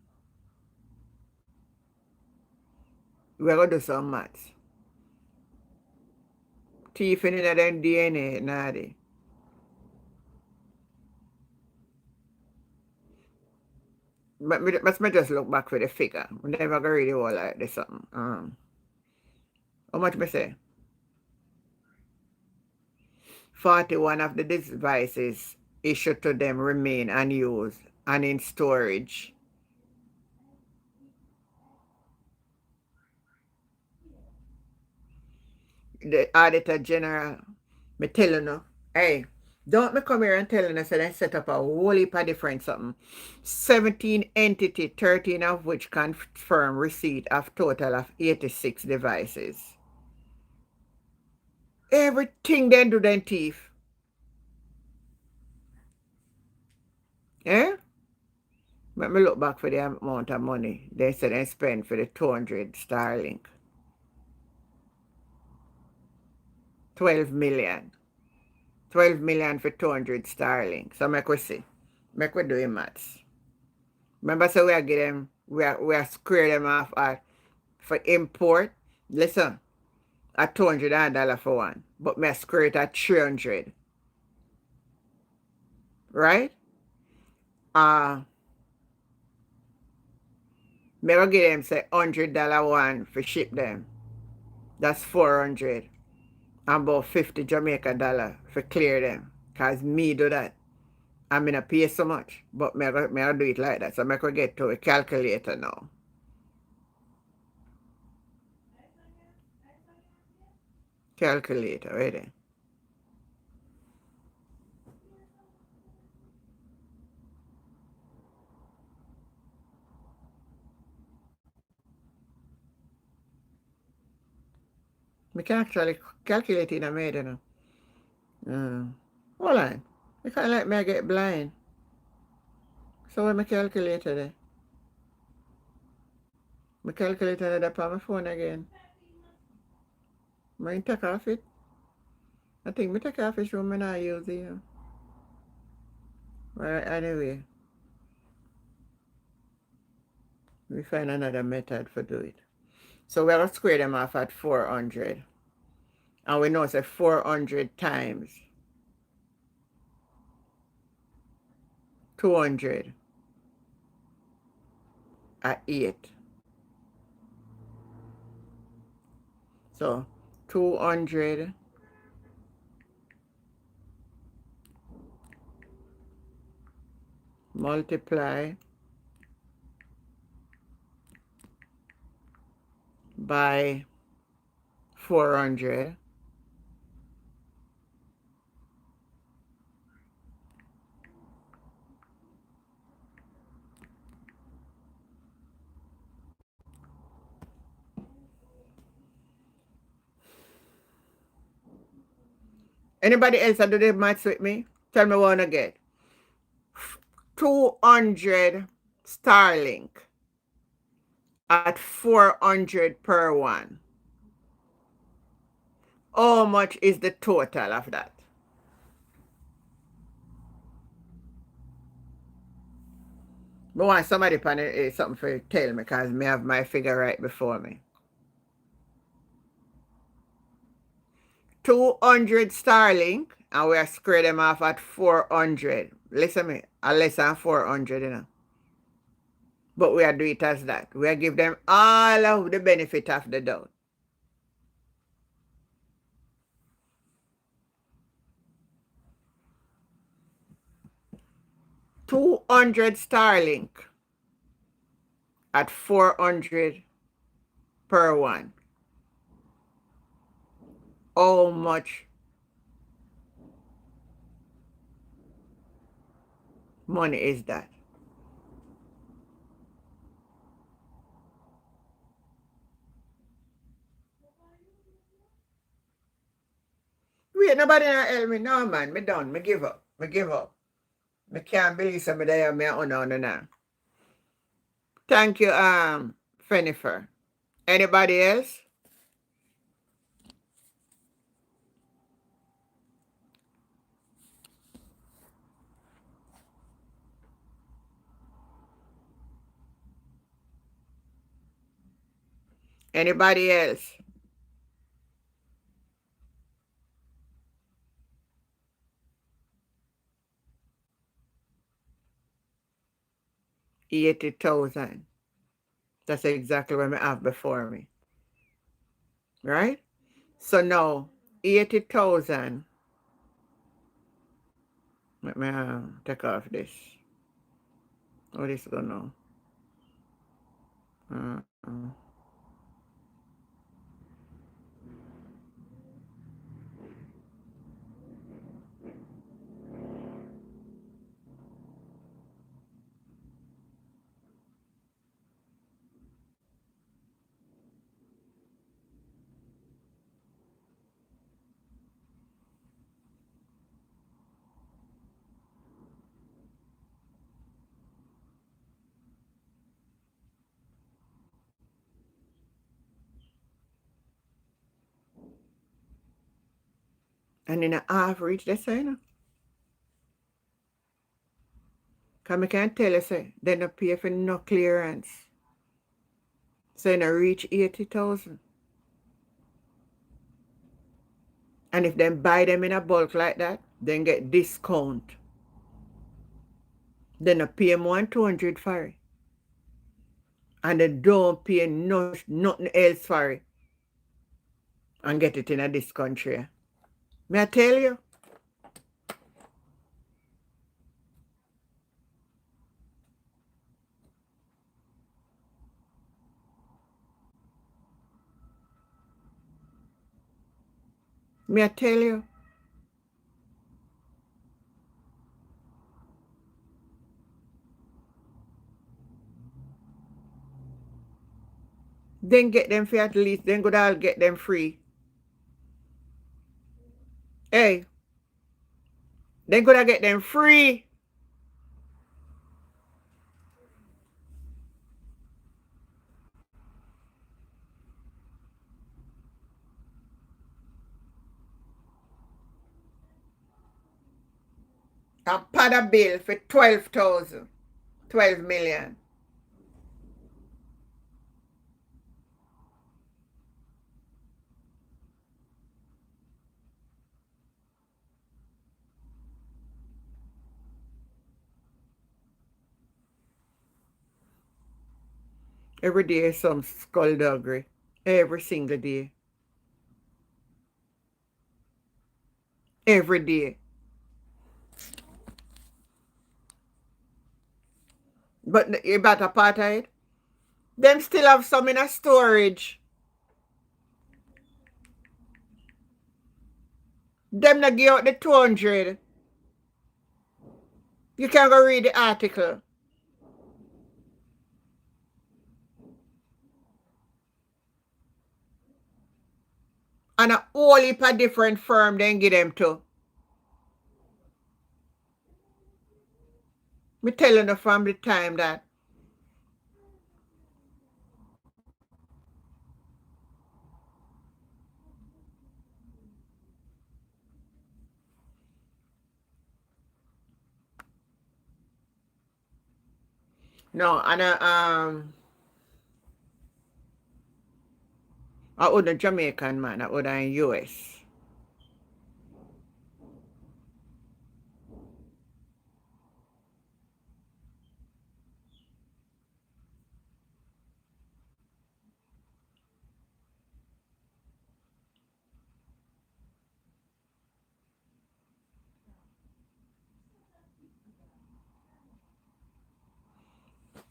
We're going to do some maths. Thieving in them DNA, nadi. But me just look back for the figure. We never go really all like this something. How much me say? 41 of the devices issued to them remain unused and in storage. The Auditor General, me telling you, hey, don't me come here and telling us that they set up a whole heap of different something. 17 entity, 13 of which confirm receipt of total of 86 devices. Everything they do then thief. Eh? Let me look back for the amount of money they said they spent for the 200 Starlink. 12 million. 12 million for 200 Starlink. So make we see. Make we do the maths. Remember, so we are getting we are square them off at for import. Listen, at $200 for one. But me square it at 300. Right? Me go give them say $100 one for ship them. That's 400. And about 50 Jamaica dollar for clear them. Cause me do that. I'm gonna pay so much. But me I do it like that. So I could get to a calculator now. Calculator, right there. We can actually calculate it in a minute, you know. Hold on. You can't let me get blind. So where my calculator there? My calculator there on my phone again. I take off it. I think me take off it so I not use it. Well, anyway. We find another method for do it. So we're going to square them off at 400. And we know it's 400 times 200 at 8. So 200 multiply by 400. Anybody else do the maths with me? Tell me what I get. 200 Starlink at 400 per one. How much is the total of that? I want somebody something for tell me because me have my figure right before me. 200 Starlink and we are square them off at 400. Listen me, less than 400, you know. But we are do it as that. We are give them all of the benefit of the doubt. 200 Starlink at 400 per one. How much money is that? Wait, nobody help me. No, man. Me done. Me give up. Me give up. Me can't believe somebody have me on now. Thank you, Fenifer. Anybody else? Anybody else? $80,000. That's exactly what I have before me. Right? So now, 80,000. Let me take off this. What is going on? And in an average, they say, you know. Because I can't tell you, say, they don't pay for no clearance. So you know, reach 80,000. And if they buy them in a bulk like that, then get discount. Then they pay more than 200 for it. And they don't pay nothing else for it. And get it in this country. May I tell you? May I tell you? Then get them for at least, then good I'll get them free. Hey, then good I get them free. And pad a bill for 12,000. 12 million. Every day is some skullduggery. Every single day. Every day. But you better part of it. Them still have some in a storage. Them not give out the 200. You can go read the article. And a whole heap of different firm then give them to. Me telling you from the time that no, and I would a Jamaican man, I would in US.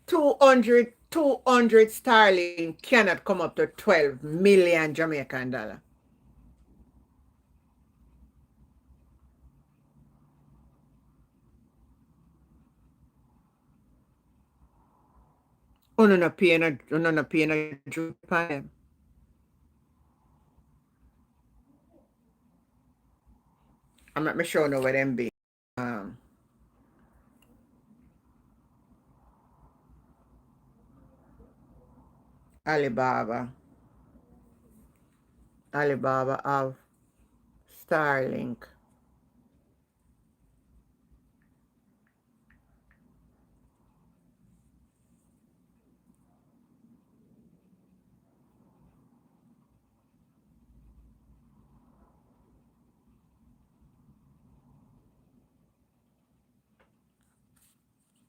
Two hundred sterling cannot come up to 12 million Jamaican dollar. Uno no pay no drip on them. I'm not sure know where them be. Alibaba of Starlink.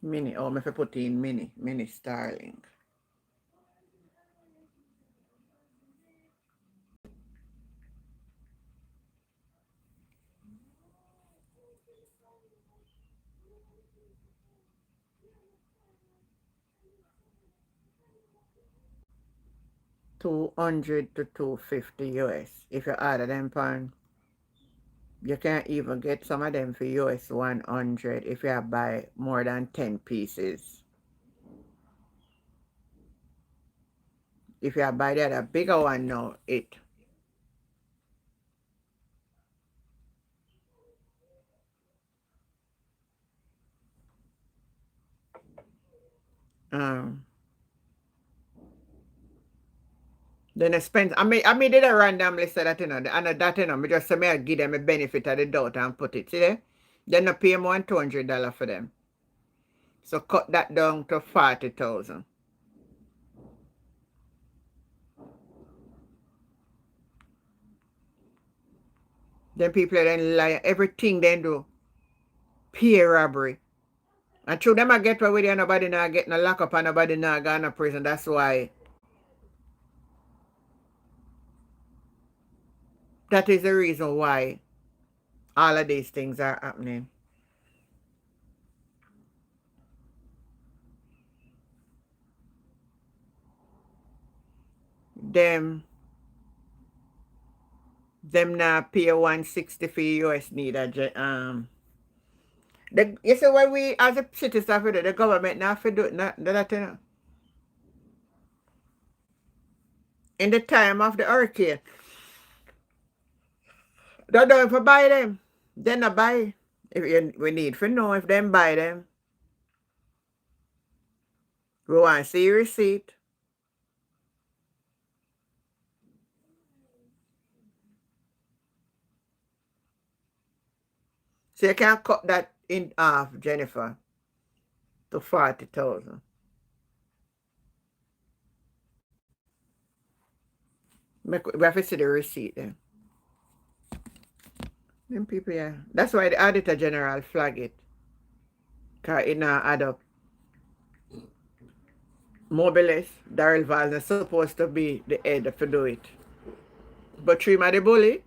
Mini, oh, me fi put in mini Starlink. $200 to $250 US. If you order them pan, you can even get some of them for US 100 if you buy more than 10 pieces. If you buy that a bigger one now, it. Then expense. I mean did a randomly say that and that me just say me I give them a benefit of the doubt and put it. See there? Then I pay more than $200 for them. So cut that down to 40,000. Then people then lie everything they do. Pay robbery. And through them I get away with it, nobody now get no lock up and nobody now go to prison. That's why. That is the reason why all of these things are happening. Them now pay 160 for US need you see when we as a citizen for the government now for do that you know. In the time of the hurricane. They don't for buy them. They not buy. We need to know if them buy them. We want to see receipt. So you can cut that in half, Jennifer, to 40,000. We have to see the receipt then. Them people, yeah. That's why the Auditor General flag it. Because it not add up. Mobilis, Daryl Vaz is supposed to be the head to do it. But Trima the bully,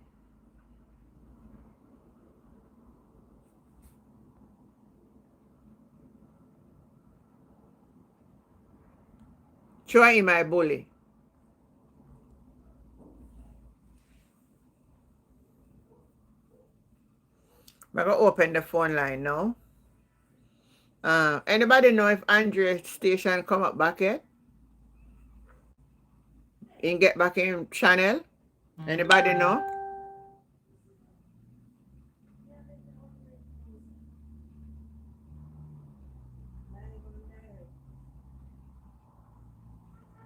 try him my bully. I'm going to open the phone line now. Anybody know if Andre's station come up back yet? In get back in channel? Anybody know?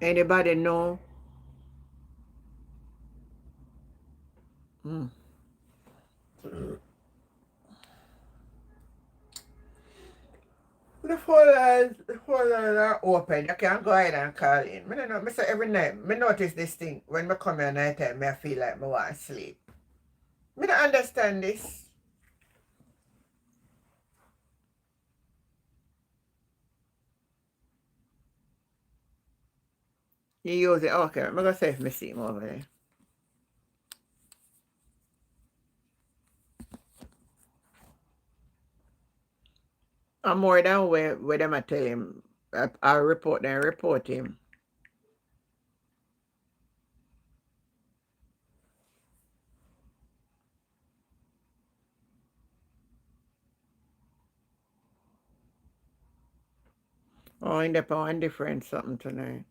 Anybody know? The phone lines are open. You can go ahead and call in. I don't know. I say every night, I notice this thing. When I come here at night time, I feel like I want to sleep. I don't understand this. You use it. Okay, I'm going to say if I see him over there. I'm more than where them I tell him. I report him. Oh, in the power different something tonight.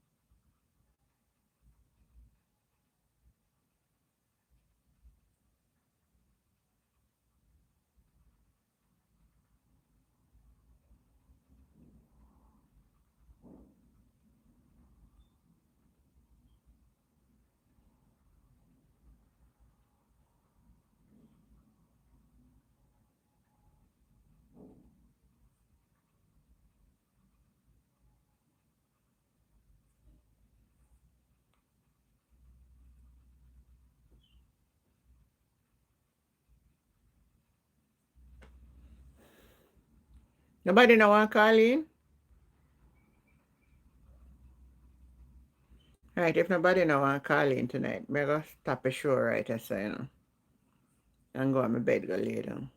Nobody know want to call in? Right, if nobody know want to call in tonight, I'm going to stop the show right as so, and go on my bed, go lay down.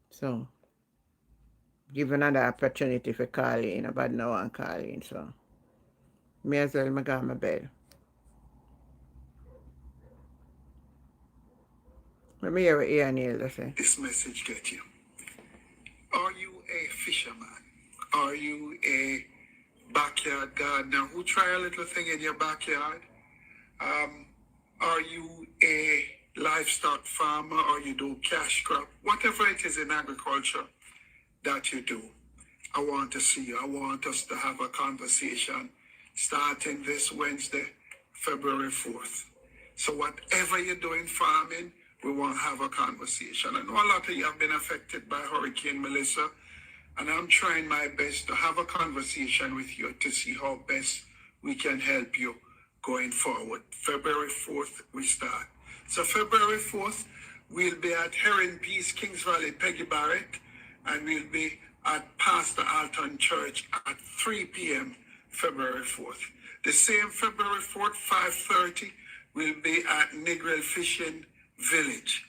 So, give another opportunity for call in. Nobody know want to call in, so may as well go on my bed. Let me hear what Ian Neil say. This message get you. Are you a fisherman? Are you a backyard gardener who try a little thing in your backyard? Are you a livestock farmer or you do cash crop? Whatever it is in agriculture that you do, I want to see you. I want us to have a conversation starting this Wednesday, February 4th. So whatever you're doing farming, we want to have a conversation. I know a lot of you have been affected by Hurricane Melissa, and I'm trying my best to have a conversation with you to see how best we can help you going forward. February 4th, we start. So February 4th, we'll be at Heron Peace, Kings Valley, Peggy Barrett, and we'll be at Pastor Alton Church at 3 p.m. February 4th. The same February 4th, 5:30, we'll be at Negril Fishing Village.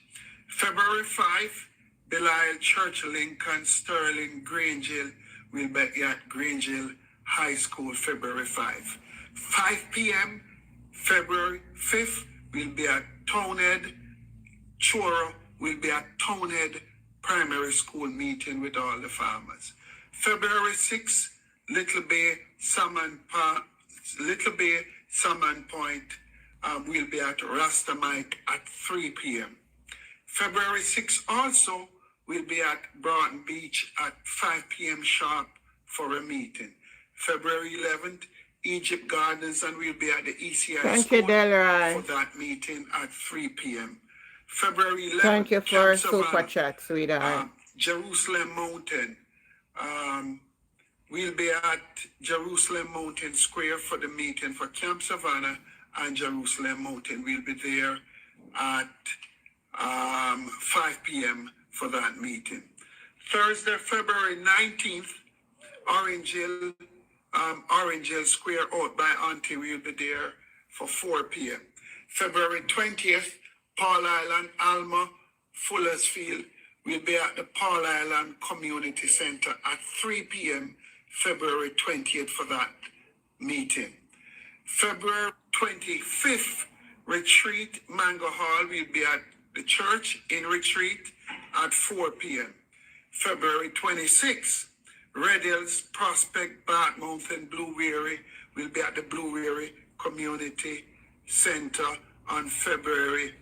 February 5, Belial Church, Lincoln, Sterling, Grange Hill. We'll be at Grange Hill High School, February 5. 5 p.m., February 5th, we'll be at Townhead. Choro will be at Townhead Primary School meeting with all the farmers. February 6th, Little Bay, Salmon Point, we'll be at Rasta Mike at 3 p.m. February 6th also, we'll be at Broughton Beach at 5 p.m. sharp for a meeting. February 11th, Egypt Gardens, and we'll be at the ECI Thank school you, Delroy. for that meeting at 3 p.m. February 11th, Thank you for Camp super Savannah, chat, sweetheart. Jerusalem Mountain. We'll be at Jerusalem Mountain Square for the meeting for Camp Savannah and Jerusalem Mountain. We'll be there at 5 p.m. for that meeting. Thursday, February 19th, Orange Hill Square out by Auntie. We'll be there for 4 p.m. February 20th, Paul Island, Alma, Fullersfield. We'll be at the Paul Island Community Center at 3 p.m. February 20th for that meeting. February 25th, Retreat, Mango Hall, will be at the church in Retreat at 4 p.m. February 26th, Red Hills, Prospect, Bath Mountain, Blue Wary will be at the Blue Wary Community Center on February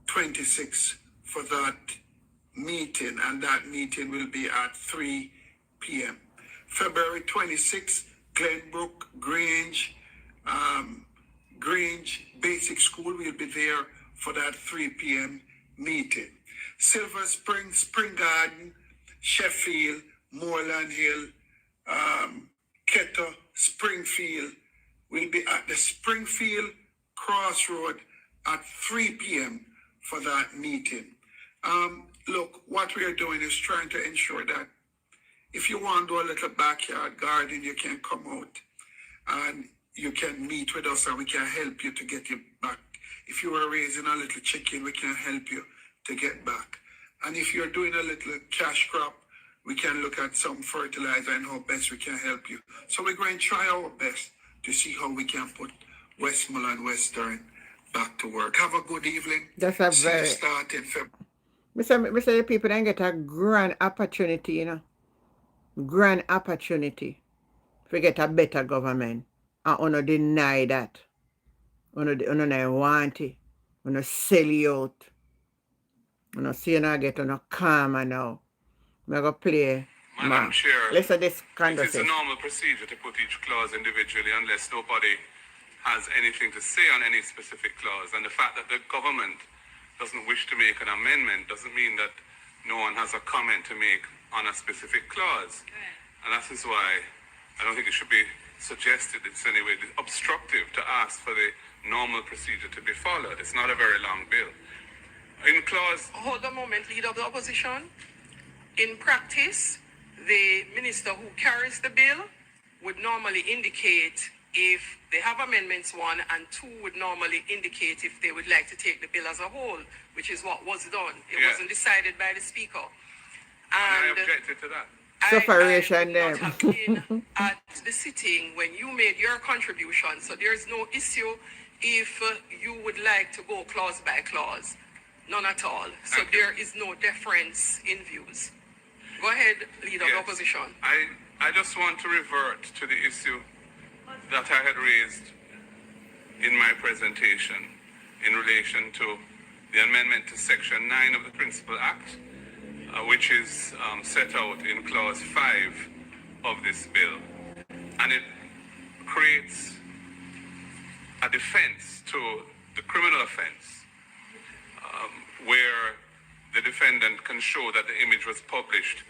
26th for that meeting, and that meeting will be at 3 p.m. February 26th, Glenbrook Grange, Grange Basic School will be there for that 3 p.m. meeting. Silver Spring, Spring Garden, Sheffield, Moreland Hill, Kettle, Springfield will be at the Springfield Crossroad at 3 p.m. for that meeting. Look, what we are doing is trying to ensure that if you want to do a little backyard garden, you can come out and you can meet with us and we can help you to get you back. If you are raising a little chicken, we can help you to get back. And if you're doing a little cash crop, we can look at some fertilizer and how best we can help you. So we're going to try our best to see how we can put Westmoreland Western back to work. Have a good evening. That's a See you very... start in February. Mr. The people then get a grand opportunity, you know. Grand opportunity to get a better government. And uno deny that. Uno not want it. Uno sell you out. Uno see you not get uno karma now. I'm going to play. Madam Chair, Listen to this it is conversation. a normal procedure to put each clause individually unless nobody has anything to say on any specific clause. And the fact that the government doesn't wish to make an amendment doesn't mean that no one has a comment to make on a specific clause. And that is why I don't think it should be suggested it's anyway obstructive to ask for the normal procedure to be followed. It's not a very long bill. In clause... Hold a moment, Leader of the Opposition. In practice, the minister who carries the bill would normally indicate if they have amendments 1 and 2 would normally indicate if they would like to take the bill as a whole, which is what was done. It wasn't decided by the speaker. And I objected to that. Separation I there. would not have been at the sitting when you made your contribution, so there's no issue if you would like to go clause by clause. None at all. So there is no difference in views. Go ahead, Leader of the Opposition. I just want to revert to the issue that I had raised in my presentation in relation to the amendment to Section 9 of the Principal Act, which is set out in Clause 5 of this bill. And it creates a defense to the criminal offense where the defendant can show that the image was published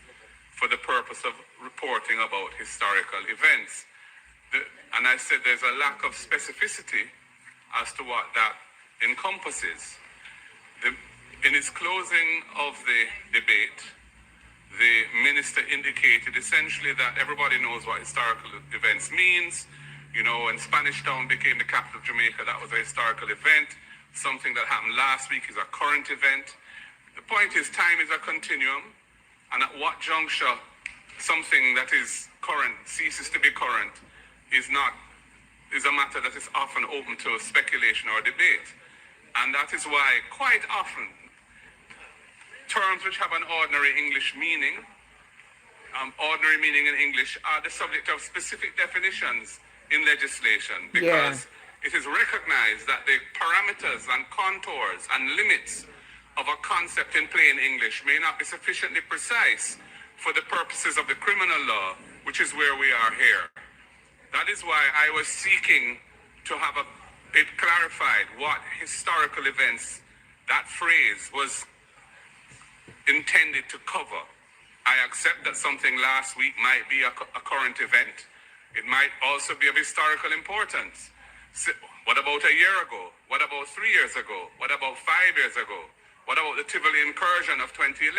for the purpose of reporting about historical events. And I said there's a lack of specificity as to what that encompasses. In his closing of the debate, the minister indicated essentially that everybody knows what historical events means. You know, when Spanish Town became the capital of Jamaica, that was a historical event. Something that happened last week is a current event. The point is, time is a continuum, and at what juncture something that is current ceases to be current is a matter that is often open to speculation or debate. And that is why quite often terms which have an ordinary English meaning, ordinary meaning in English, are the subject of specific definitions in legislation, because it is recognized that the parameters and contours and limits of a concept in plain English may not be sufficiently precise for the purposes of the criminal law, which is where we are here. That is why I was seeking to have it clarified what historical events that phrase was intended to cover. I accept that something last week might be a current event. It might also be of historical importance. So, what about a year ago? What about 3 years ago? What about 5 years ago? What about the Tivoli incursion of 2011?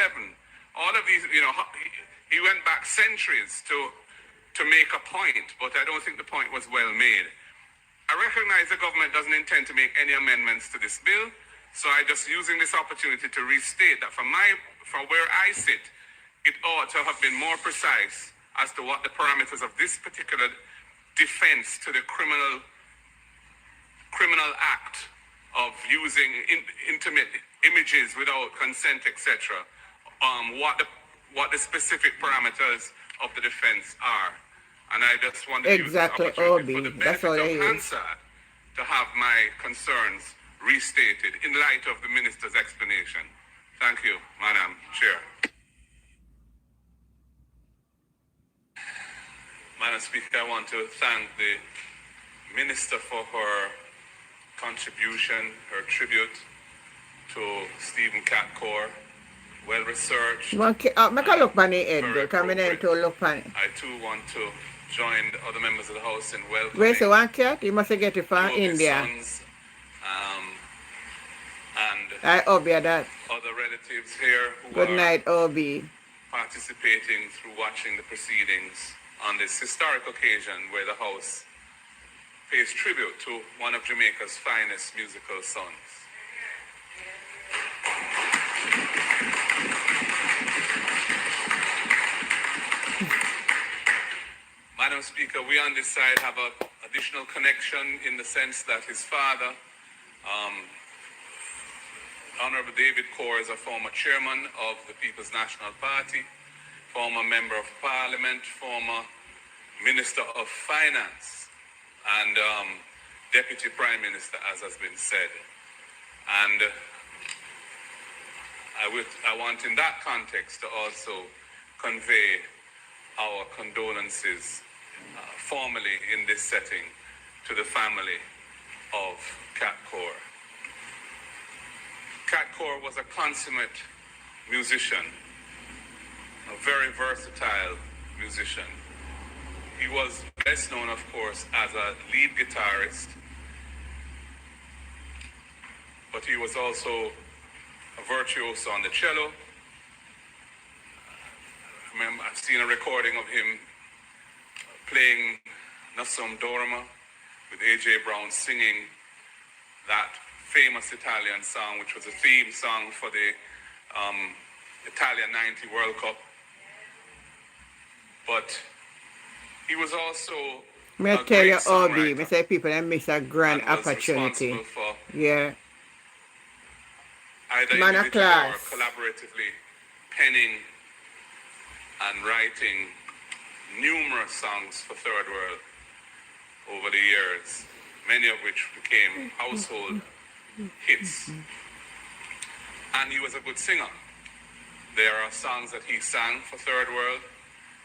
All of these, you know, he went back centuries to make a point, but I don't think the point was well made. I recognize the government doesn't intend to make any amendments to this bill, so I'm just using this opportunity to restate that from where I sit, it ought to have been more precise as to what the parameters of this particular defense to the criminal act of using intimate images without consent, etc. What the specific parameters of the defense are. And I just want to use this Exactly, opportunity for the OB. That's benefit all of they use. Hansard to have my concerns restated in light of the minister's explanation. Thank you, Madam Chair. Madam Speaker, I want to thank the Minister for her contribution, her tribute to Stephen Catcore. Well researched. Make a look on the head, very come in to look on it. I too want to join the other members of the House in welcoming Where's the one cat? You must get it from two of his India. sons, and I hope you that. other relatives here who Good are night, OB. participating through watching the proceedings on this historic occasion where the House pays tribute to one of Jamaica's finest musical sons. Madam Speaker, we on this side have an additional connection in the sense that his father, Honorable David Core, is a former chairman of the People's National Party, former member of Parliament, former Minister of Finance, and Deputy Prime Minister, as has been said. And I want in that context to also convey our condolences formally in this setting to the family of Catcore. Catcore was a consummate musician, a very versatile musician. He was best known, of course, as a lead guitarist, but he was also a virtuoso on the cello. I've seen a recording of him playing Nassum Dorma with A.J. Brown singing that famous Italian song, which was a theme song for the Italia 90 World Cup. But he was also Me a tell great you, OB, songwriter me say people that miss a grand and was opportunity. responsible for Yeah. either Man of individually or class. collaboratively penning and writing numerous songs for Third World over the years, many of which became household hits. And he was a good singer. There are songs that he sang for Third World,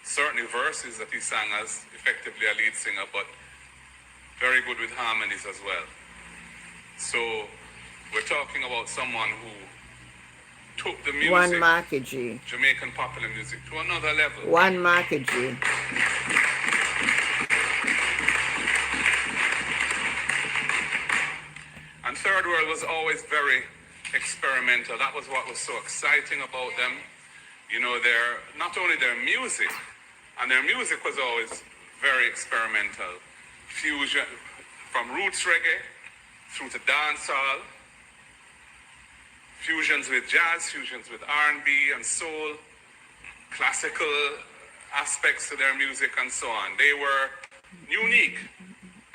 certainly verses that he sang as effectively a lead singer, but very good with harmonies as well. So we're talking about someone who took the music, One market G. Jamaican popular music, to another level. One market G. And Third World was always very experimental. That was what was so exciting about them. You know, not only their music, and their music was always very experimental. Fusion, from roots reggae through to dancehall, fusions with jazz, fusions with R&B and soul, classical aspects to their music and so on. They were unique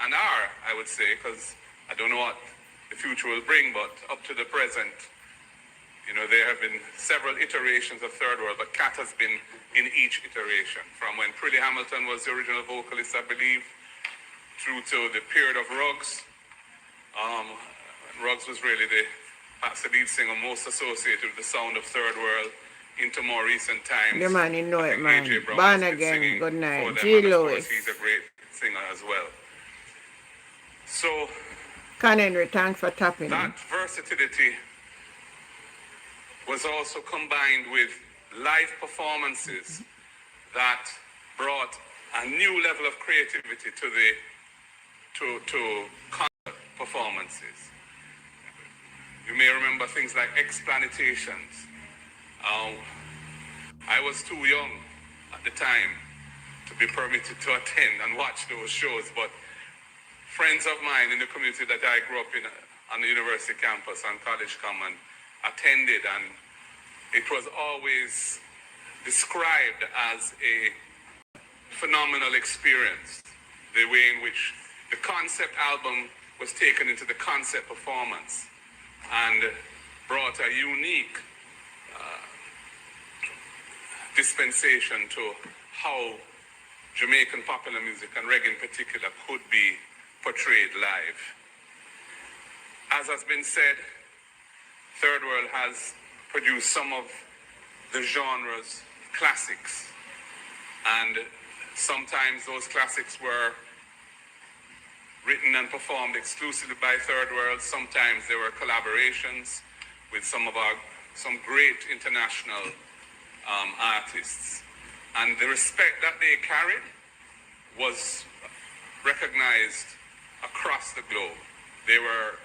and are, I would say, because I don't know what the future will bring, but up to the present, you know, there have been several iterations of Third World, but Cat has been in each iteration, from when Prilly Hamilton was the original vocalist, I believe, through to the period of Ruggs. Ruggs was really perhaps the lead singer most associated with the sound of Third World into more recent times. The man, you know I it, think man. A.J. Brown Born has been again, singing good for night. them, G. and of course Lewis. he's a great singer as well. So Con Henry, thanks for tapping in. that versatility was also combined with live performances that brought a new level of creativity to concert performances. You may remember things like explanitations. I was too young at the time to be permitted to attend and watch those shows, but friends of mine in the community that I grew up in on the university campus on College Common attended, and it was always described as a phenomenal experience, the way in which the concept album was taken into the concept performance. and brought a unique dispensation to how Jamaican popular music and reggae in particular could be portrayed live. As has been said, Third World has produced some of the genre's classics, and sometimes those classics were written and performed exclusively by Third World. Sometimes there were collaborations with some great international artists. And the respect that they carried was recognized across the globe. They were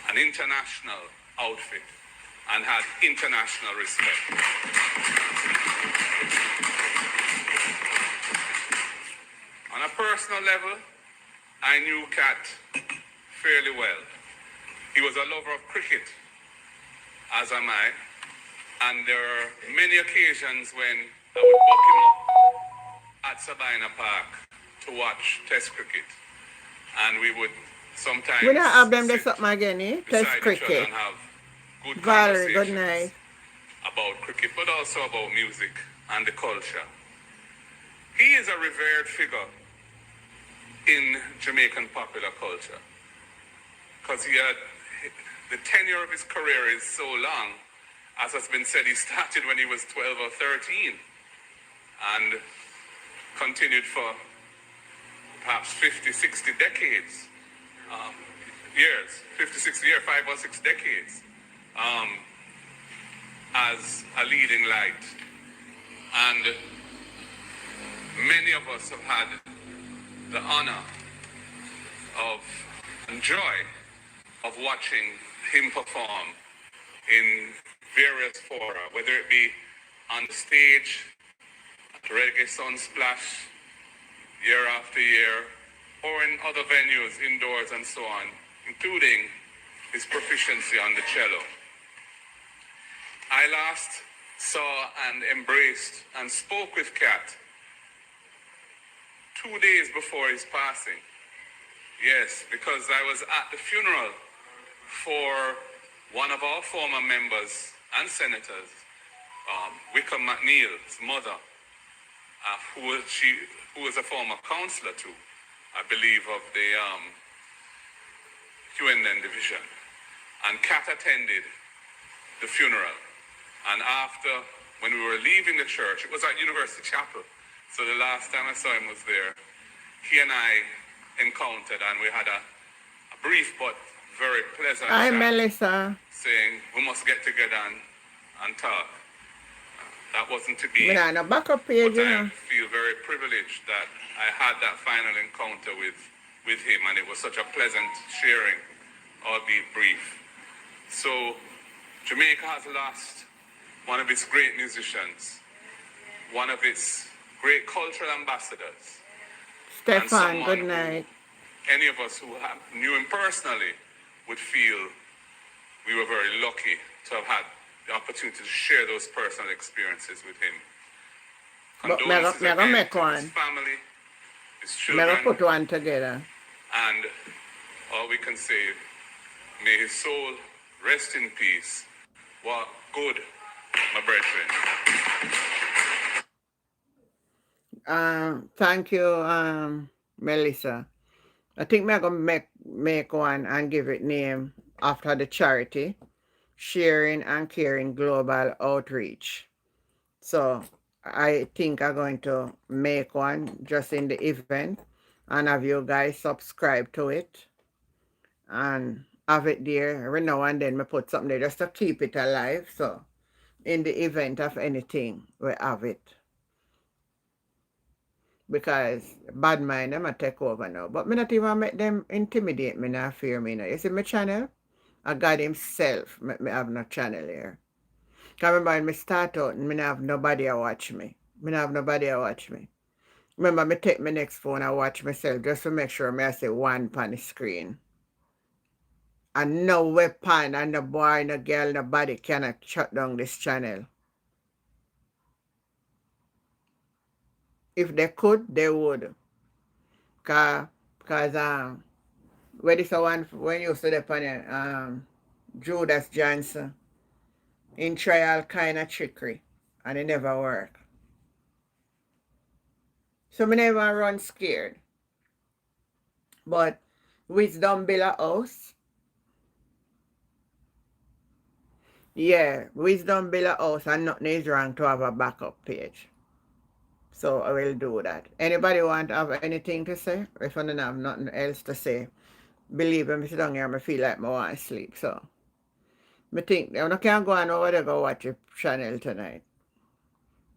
an international outfit and had international respect. On a personal level, I knew Cat fairly well. He was a lover of cricket, as am I, and there are many occasions when I would book him up at Sabina Park to watch Test cricket, and we would sometimes We don't have them sit this up again, eh? beside Test each other cricket. and have good Valerie, good conversations night. about cricket, but also about music and the culture. He is a revered figure in Jamaican popular culture because the tenure of his career is so long. As has been said, he started when he was 12 or 13 and continued for perhaps 50, 60 decades, years, 50, 60 years, 5 or 6 decades, as a leading light. And many of us have had the honor of and joy of watching him perform in various fora, whether it be on the stage, at Reggae Sunsplash, year after year, or in other venues, indoors and so on, including his proficiency on the cello. I last saw and embraced and spoke with Cat 2 days before his passing. Yes, because I was at the funeral for one of our former members and senators, Wickham McNeil's mother, who was a former councillor too, I believe, of the QNN division. And Kat attended the funeral. And after, when we were leaving the church, it was at University Chapel, so the last time I saw him was there, he and I encountered and we had a brief but very pleasant Hi, chat, Melissa. saying we must get together and talk. That wasn't to be, Me nah no backup but page, you I know. feel very privileged that I had that final encounter with him, and it was such a pleasant sharing, albeit brief. So Jamaica has lost one of its great musicians, one of its great cultural ambassadors, and Stefan, someone good night. who any of us who knew him personally would feel we were very lucky to have had the opportunity to share those personal experiences with him. But Condolences me go again make to his one. family, his Me go children, put one together. and all we can say, may his soul rest in peace. What good, my brethren. Thank you, Melissa. I think me gonna make one and give it name after the charity, Sharing and Caring Global Outreach. So I think I'm going to make one just in the event and have you guys subscribe to it and have it there every now and then. Me put something there just to keep it alive. So in the event of anything, we have it. Because bad mind them a take over now. But me not even make them intimidate me, not fear me now. You see my channel? I God himself make me have no channel here. Cause remember when me start out, me not have nobody to watch me. Me not have nobody to watch me. Remember me take my next phone and watch myself just to make sure me I see one on the screen. And no weapon and no boy, no girl, nobody cannot shut down this channel. If they could, they would. Cause when this one when you see the panel, Judas Johnson. In try all kind of trickery. And it never work. So me never run scared. But wisdom build a house. Yeah, wisdom build a house and nothing is wrong to have a backup page. So I will do that. Anybody want to have anything to say? If I don't have nothing else to say, believe me, sit down here, I feel like I want to sleep. So I think I can't go on over there go watch a channel tonight.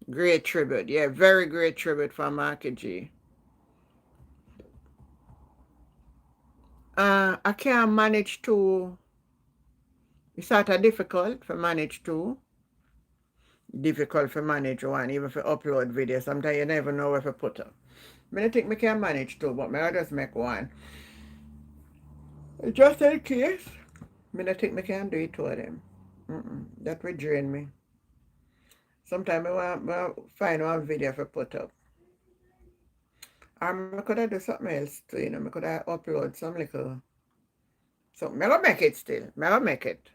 Great tribute. Yeah, very great tribute from Marky G. I can't manage to. It's sort of difficult to manage to. Difficult to manage one, even for upload video. Sometimes you never know where to put up. I think I can manage to, but I just make one. Just in case. I think I can do it to them. That will drain me. Sometimes I want to find one video for put up. Or I could have do something else too, I could have upload some little something. I gonna make it still. I gonna make it.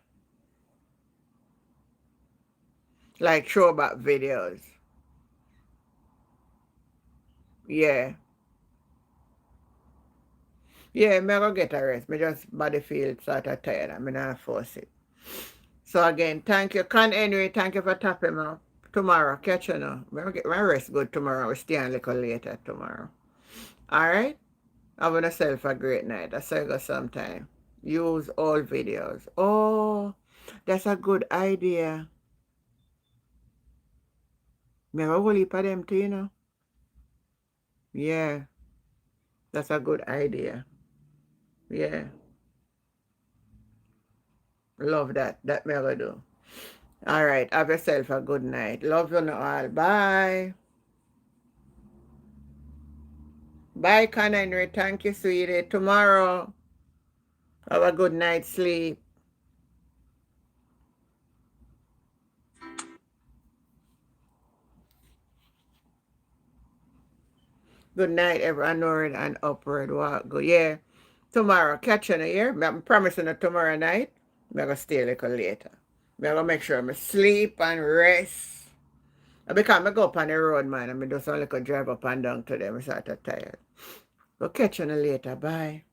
Like throwback videos. Yeah. Yeah, I gonna get a rest. I just body feel sort of tired. I'm not force it. So again, thank you. Con anyway, thank you for tapping me up. Tomorrow, catch you now. I'm gonna get my rest good tomorrow. We'll stay a little later tomorrow. Alright? Have yourself a great night. I say go sometime. Use all videos. Oh, that's a good idea. Me have a whole heap of them too, Yeah. That's a good idea. Yeah. Love that. That me gonna do. Alright, have yourself a good night. Love you all. Bye. Bye, Con Henry. Thank you, sweetie. Tomorrow, have a good night's sleep. Good night, everyone. Onward and upward walk. Go. Yeah. Tomorrow, catch you here. I'm promising you tomorrow night. I'm going to stay a little later. I'm going to make sure I sleep and rest. Because I go up on the road, man. I'm just a little drive up and down today. I'm sort of tired. Go catch you later. Bye.